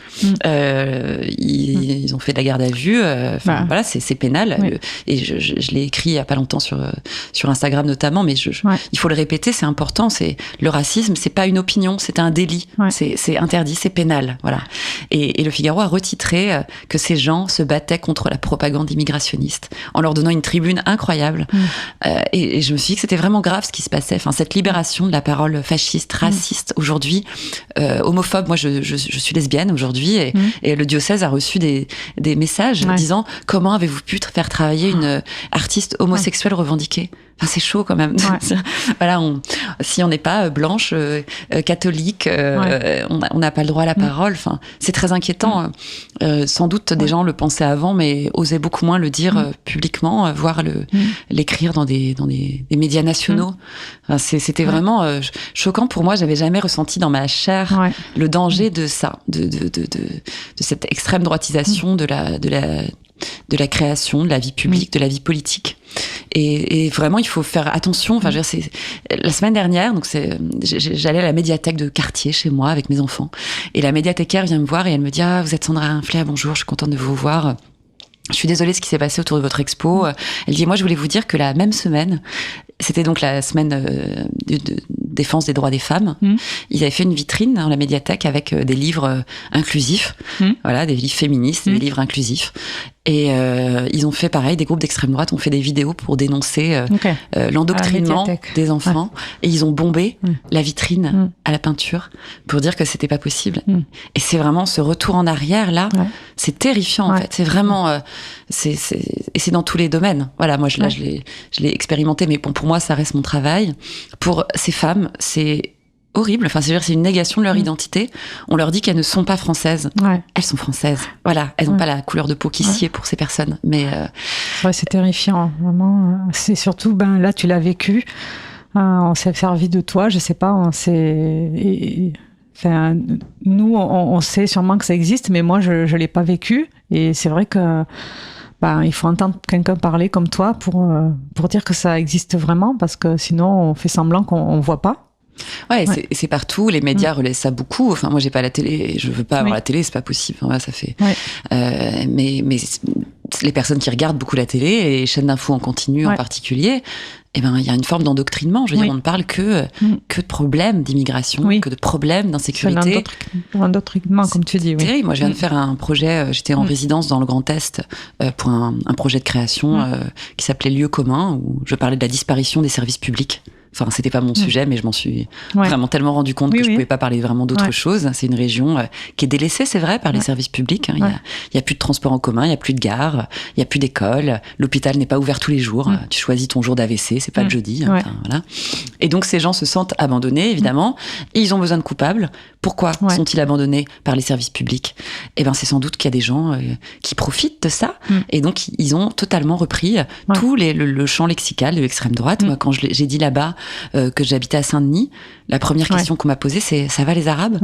ils ont fait de la garde à vue, voilà, c'est pénal, et je l'ai écrit il y a pas longtemps sur Instagram notamment, mais il faut le répéter, c'est important, c'est le racisme, c'est pas une opinion, c'est un délit, c'est interdit, c'est pénal, voilà. Et le Figaro a retitré que ces gens se battaient contre la propagande immigrationniste en leur donnant une tribune incroyable. Et je me suis dit que c'était vraiment grave ce qui se passait. Enfin, cette libération de la parole fasciste, raciste aujourd'hui, homophobe. Moi, je suis lesbienne aujourd'hui, et le diocèse a reçu des messages disant comment avez-vous pu faire travailler une artiste homosexuelle revendiquée. Enfin, c'est chaud quand même. Voilà, si on n'est pas blanche, catholique, on n'a pas le droit à la parole. Enfin, c'est très inquiétant. Sans doute des gens le pensaient avant, mais osaient beaucoup moins le dire publiquement, voire l'écrire dans des médias nationaux. Enfin, c'était vraiment choquant pour moi. J'avais jamais ressenti dans ma chair le danger de ça, de cette extrême droitisation de la création, de la vie publique, de la vie politique. Et vraiment, il faut faire attention. Enfin, je veux dire, c'est la semaine dernière, donc j'allais à la médiathèque de quartier chez moi avec mes enfants, et la médiathécaire vient me voir et elle me dit vous êtes Sandra Hinfley, bonjour, je suis contente de vous voir. Je suis désolée de ce qui s'est passé autour de votre expo. Elle dit, moi, je voulais vous dire que la même semaine, c'était donc la semaine de défense des droits des femmes. Ils avaient fait une vitrine dans la médiathèque avec des livres inclusifs. Voilà, des livres féministes, des livres inclusifs. Et ils ont fait pareil, des groupes d'extrême droite ont fait des vidéos pour dénoncer l'endoctrinement des enfants. Et ils ont bombé la vitrine à la peinture pour dire que c'était pas possible. Et c'est vraiment ce retour en arrière, là, c'est terrifiant, en fait. C'est vraiment... et c'est dans tous les domaines. Voilà, moi, je l'ai expérimenté, mais bon, pour moi, ça reste mon travail. Pour ces femmes, c'est horrible. Enfin, c'est une négation de leur identité. On leur dit qu'elles ne sont pas françaises. Elles sont françaises. Voilà, elles n'ont pas la couleur de peau qui sied pour ces personnes. Mais c'est terrifiant, vraiment. C'est surtout, là, tu l'as vécu. On s'est servi de toi, je sais pas. Nous, on sait sûrement que ça existe, mais moi, je l'ai pas vécu. Et c'est vrai que il faut entendre quelqu'un parler comme toi pour dire que ça existe vraiment, parce que sinon, on fait semblant qu'on voit pas. C'est partout. Les médias relaient ça beaucoup. Enfin, moi, j'ai pas la télé. Je veux pas avoir la télé. C'est pas possible. Enfin, ça fait. Mais les personnes qui regardent beaucoup la télé, et les chaînes d'infos en continu en particulier, il y a une forme d'endoctrinement. Je veux dire, on ne parle que de problèmes d'immigration, que de problèmes d'insécurité. L'endoctrinement, comme tu dis. Terrible. Moi, je viens de faire un projet. J'étais en résidence dans le Grand Est pour un projet de création qui s'appelait Lieux communs, où je parlais de la disparition des services publics. Enfin, c'était pas mon sujet, mais je m'en suis vraiment tellement rendu compte que je pouvais pas parler vraiment d'autre chose. C'est une région qui est délaissée, c'est vrai, par les services publics. Il y a plus de transport en commun, il y a plus de gare, il y a plus d'école. L'hôpital n'est pas ouvert tous les jours. Tu choisis ton jour d'AVC, c'est pas le jeudi. Enfin, voilà. Et donc, ces gens se sentent abandonnés, évidemment. Et ils ont besoin de coupables. Pourquoi sont-ils abandonnés par les services publics ? C'est sans doute qu'il y a des gens qui profitent de ça. Et donc, ils ont totalement repris tout le champ lexical de l'extrême droite. Moi, quand j'ai dit là-bas que j'habitais à Saint-Denis, la première question qu'on m'a posée, c'est « ça va les Arabes ?»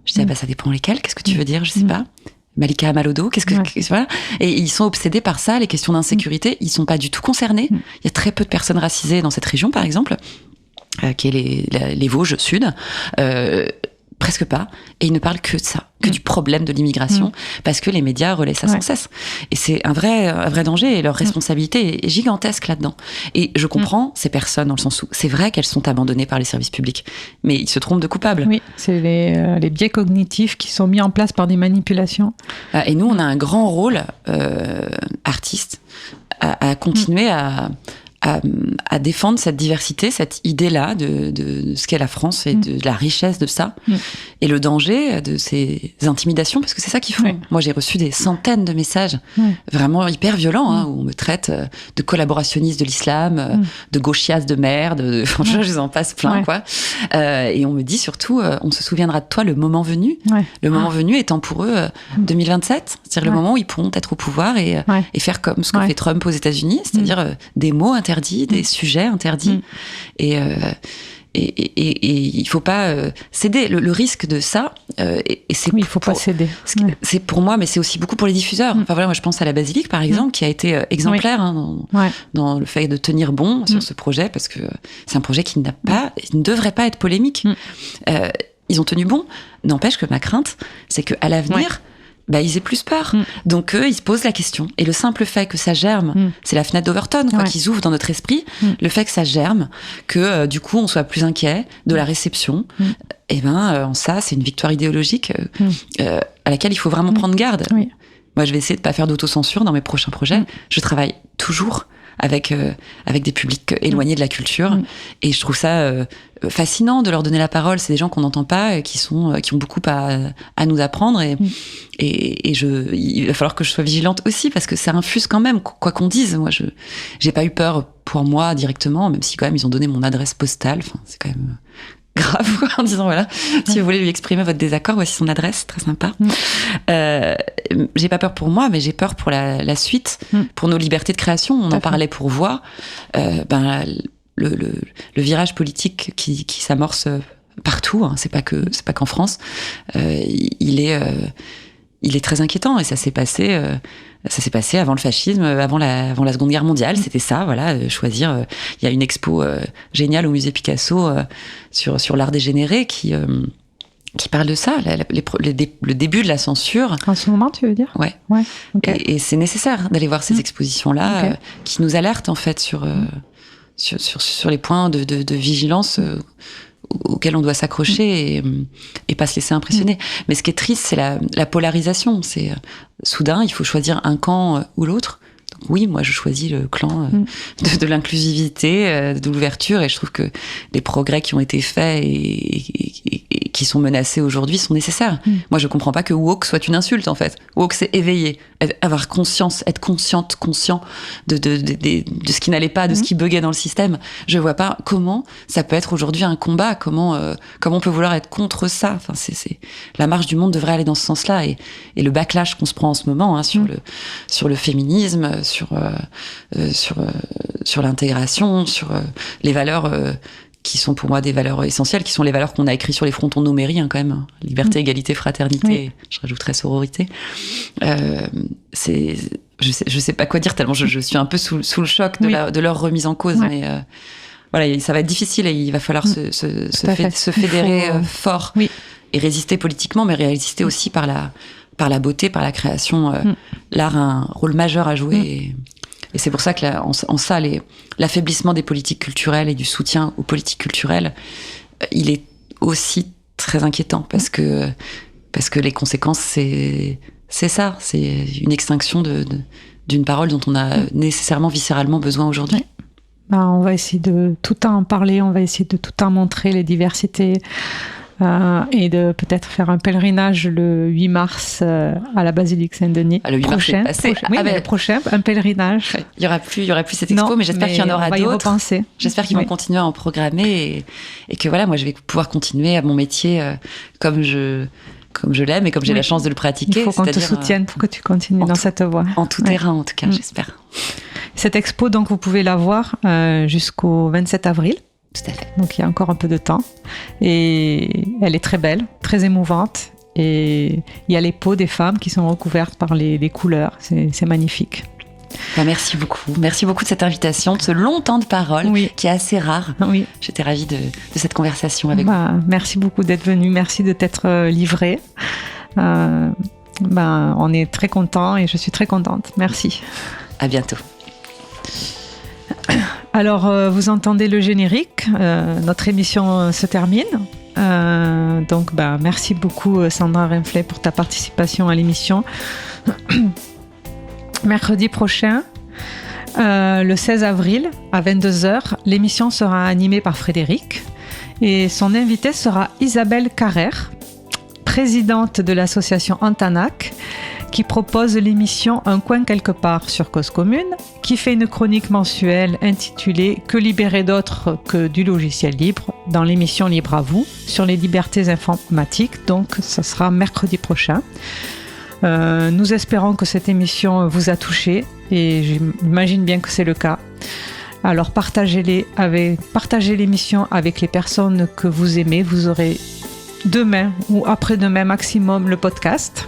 Je disais « ça dépend lesquels, qu'est-ce que tu veux dire ? Je sais pas. » Malika Amalodo, voilà. Et ils sont obsédés par ça, les questions d'insécurité, ils sont pas du tout concernés. Il y a très peu de personnes racisées dans cette région, par exemple, qui est les Vosges Sud. Presque pas, et ils ne parlent que de ça, que du problème de l'immigration, parce que les médias relaient ça sans cesse. Et c'est un vrai danger, et leur responsabilité est gigantesque là-dedans. Et je comprends ces personnes, dans le sens où c'est vrai qu'elles sont abandonnées par les services publics, mais ils se trompent de coupables. Oui, c'est les biais cognitifs qui sont mis en place par des manipulations. Et nous, on a un grand rôle, artiste, à continuer à à défendre cette diversité, cette idée-là de ce qu'est la France et de la richesse de ça, et le danger de ces intimidations, parce que c'est ça qu'ils font. Oui. Moi, j'ai reçu des centaines de messages vraiment hyper violents, où on me traite de collaborationniste de l'islam, de gauchiasse de merde, franchement, je vous en passe plein, quoi. Et on me dit surtout, on se souviendra de toi le moment venu. Le moment venu étant pour eux 2027, c'est-à-dire le moment où ils pourront être au pouvoir et faire comme ce que fait Trump aux États-Unis, c'est-à-dire des mots interdits, des sujets interdits. Et il faut pas céder. Le risque de ça, et c'est il faut pas céder. C'est pour moi, mais c'est aussi beaucoup pour les diffuseurs. Enfin voilà, moi je pense à la Basilique par exemple, qui a été exemplaire dans le fait de tenir bon sur ce projet, parce que c'est un projet qui ne devrait pas être polémique. Ils ont tenu bon. N'empêche que ma crainte, c'est qu'à l'avenir, ils aient plus peur. Donc eux, ils se posent la question. Et le simple fait que ça germe, c'est la fenêtre d'Overton, qu'ils ouvrent dans notre esprit. Le fait que ça germe, que du coup, on soit plus inquiet de la réception, en ça, c'est une victoire idéologique à laquelle il faut vraiment prendre garde. Moi, je vais essayer de pas faire d'autocensure dans mes prochains projets. Je travaille toujours avec des publics éloignés de la culture, et je trouve ça fascinant de leur donner la parole. C'est des gens qu'on n'entend pas, qui ont beaucoup à nous apprendre, et il va falloir que je sois vigilante aussi, parce que ça infuse quand même, quoi qu'on dise. Moi, j'ai pas eu peur pour moi directement, même si quand même ils ont donné mon adresse postale. Enfin, c'est quand même grave, quoi, en disant voilà, si vous voulez lui exprimer votre désaccord, voici son adresse, très sympa. J'ai pas peur pour moi, mais j'ai peur pour la suite, pour nos libertés de création. On en parlait pour Voix. Le virage politique qui s'amorce partout, c'est pas qu'en France, il est très inquiétant, et ça s'est passé avant le fascisme, avant la Seconde Guerre mondiale. C'était ça, voilà, choisir. Il y a une expo géniale au musée Picasso sur l'art dégénéré qui parle de ça, le début de la censure. En ce moment, tu veux dire ? Ouais. Okay. Et c'est nécessaire d'aller voir ces expositions-là, qui nous alertent en fait sur les points de vigilance auxquels on doit s'accrocher et pas se laisser impressionner. Mais ce qui est triste, c'est la polarisation. C'est soudain, il faut choisir un camp ou l'autre. Donc oui, moi je choisis le clan de l'inclusivité, de l'ouverture, et je trouve que les progrès qui ont été faits et qui sont menacés aujourd'hui sont nécessaires. Moi je comprends pas que woke soit une insulte en fait. Woke, c'est éveiller, avoir conscience, être conscient de ce qui n'allait pas, de ce qui buguait dans le système. Je vois pas comment ça peut être aujourd'hui un combat, comment on peut vouloir être contre ça. Enfin, c'est la marche du monde devrait aller dans ce sens-là, et le backlash qu'on se prend en ce moment sur le féminisme, sur l'intégration, sur les valeurs qui sont pour moi des valeurs essentielles, qui sont les valeurs qu'on a écrites sur les frontons de nos mairies, quand même. Liberté, égalité, fraternité, je rajouterais sororité. Je sais pas quoi dire, tellement je suis un peu sous le choc de leur remise en cause, mais voilà, ça va être difficile, et il va falloir se fédérer fort, et résister politiquement, mais résister aussi par la beauté, par la création. L'art a un rôle majeur à jouer, et c'est pour ça que en ça, l'affaiblissement des politiques culturelles et du soutien aux politiques culturelles, il est aussi très inquiétant, parce que les conséquences, c'est ça, c'est une extinction d'une parole dont on a nécessairement, viscéralement besoin aujourd'hui. On va essayer de tout en parler, on va essayer de tout en montrer, les diversités, et de peut-être faire un pèlerinage le 8 mars à la Basilique Saint-Denis. Le 8 mars est passé. Le prochain, un pèlerinage. Il y aura plus cette expo, mais j'espère qu'il y en aura d'autres. J'espère qu'ils vont continuer à en programmer, et que voilà, moi je vais pouvoir continuer à mon métier comme je l'aime et comme j'ai la chance de le pratiquer. Il faut qu'on te soutienne pour que tu continues dans cette voie. En tout terrain, en tout cas, j'espère. Cette expo, donc, vous pouvez la voir jusqu'au 27 avril. Tout à fait. Donc il y a encore un peu de temps, et elle est très belle, très émouvante, et il y a les peaux des femmes qui sont recouvertes par les couleurs, c'est magnifique. Merci beaucoup de cette invitation, de ce long temps de parole qui est assez rare. J'étais ravie de cette conversation avec vous. Merci beaucoup d'être venu, merci de t'être livré. On est très contents, et je suis très contente. Merci. À bientôt. Alors, vous entendez le générique, notre émission se termine. Donc, merci beaucoup Sandra Renflet pour ta participation à l'émission. Mercredi prochain, Le 16 avril à 22h, l'émission sera animée par Frédéric et son invitée sera Isabelle Carrère, présidente de l'association Antanac, qui propose l'émission Un coin quelque part sur Cause Commune, qui fait une chronique mensuelle intitulée Que libérer d'autres que du logiciel libre dans l'émission Libre à vous sur les libertés informatiques. Donc, ça sera mercredi prochain. Nous espérons que cette émission vous a touché et j'imagine bien que c'est le cas. Alors, partagez l'émission avec les personnes que vous aimez. Vous aurez demain ou après-demain maximum le podcast.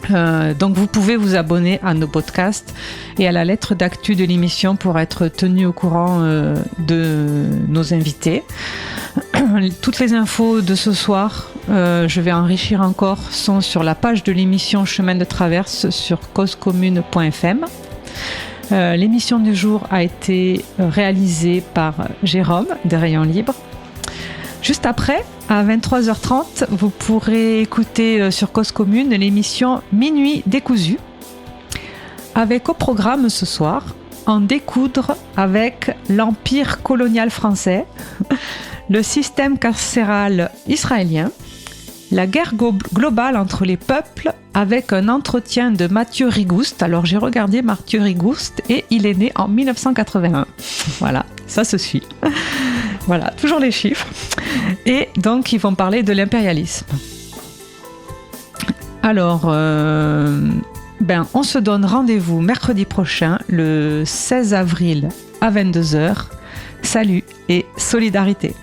Donc vous pouvez vous abonner à nos podcasts et à la lettre d'actu de l'émission pour être tenu au courant de nos invités. Toutes les infos de ce soir, je vais enrichir encore, sont sur la page de l'émission Chemin de Traverse sur causecommune.fm. L'émission du jour a été réalisée par Jérôme des Rayons Libres. Juste après, à 23h30, vous pourrez écouter sur Cause Commune l'émission Minuit décousu, avec au programme ce soir En découdre avec l'Empire colonial français, le système carcéral israélien, la guerre globale entre les peuples, avec un entretien de Mathieu Rigouste. Alors j'ai regardé Mathieu Rigouste et il est né en 1981. Voilà, ça se suit. Voilà, toujours les chiffres. Et donc, ils vont parler de l'impérialisme. Alors, on se donne rendez-vous mercredi prochain, le 16 avril à 22h. Salut et solidarité.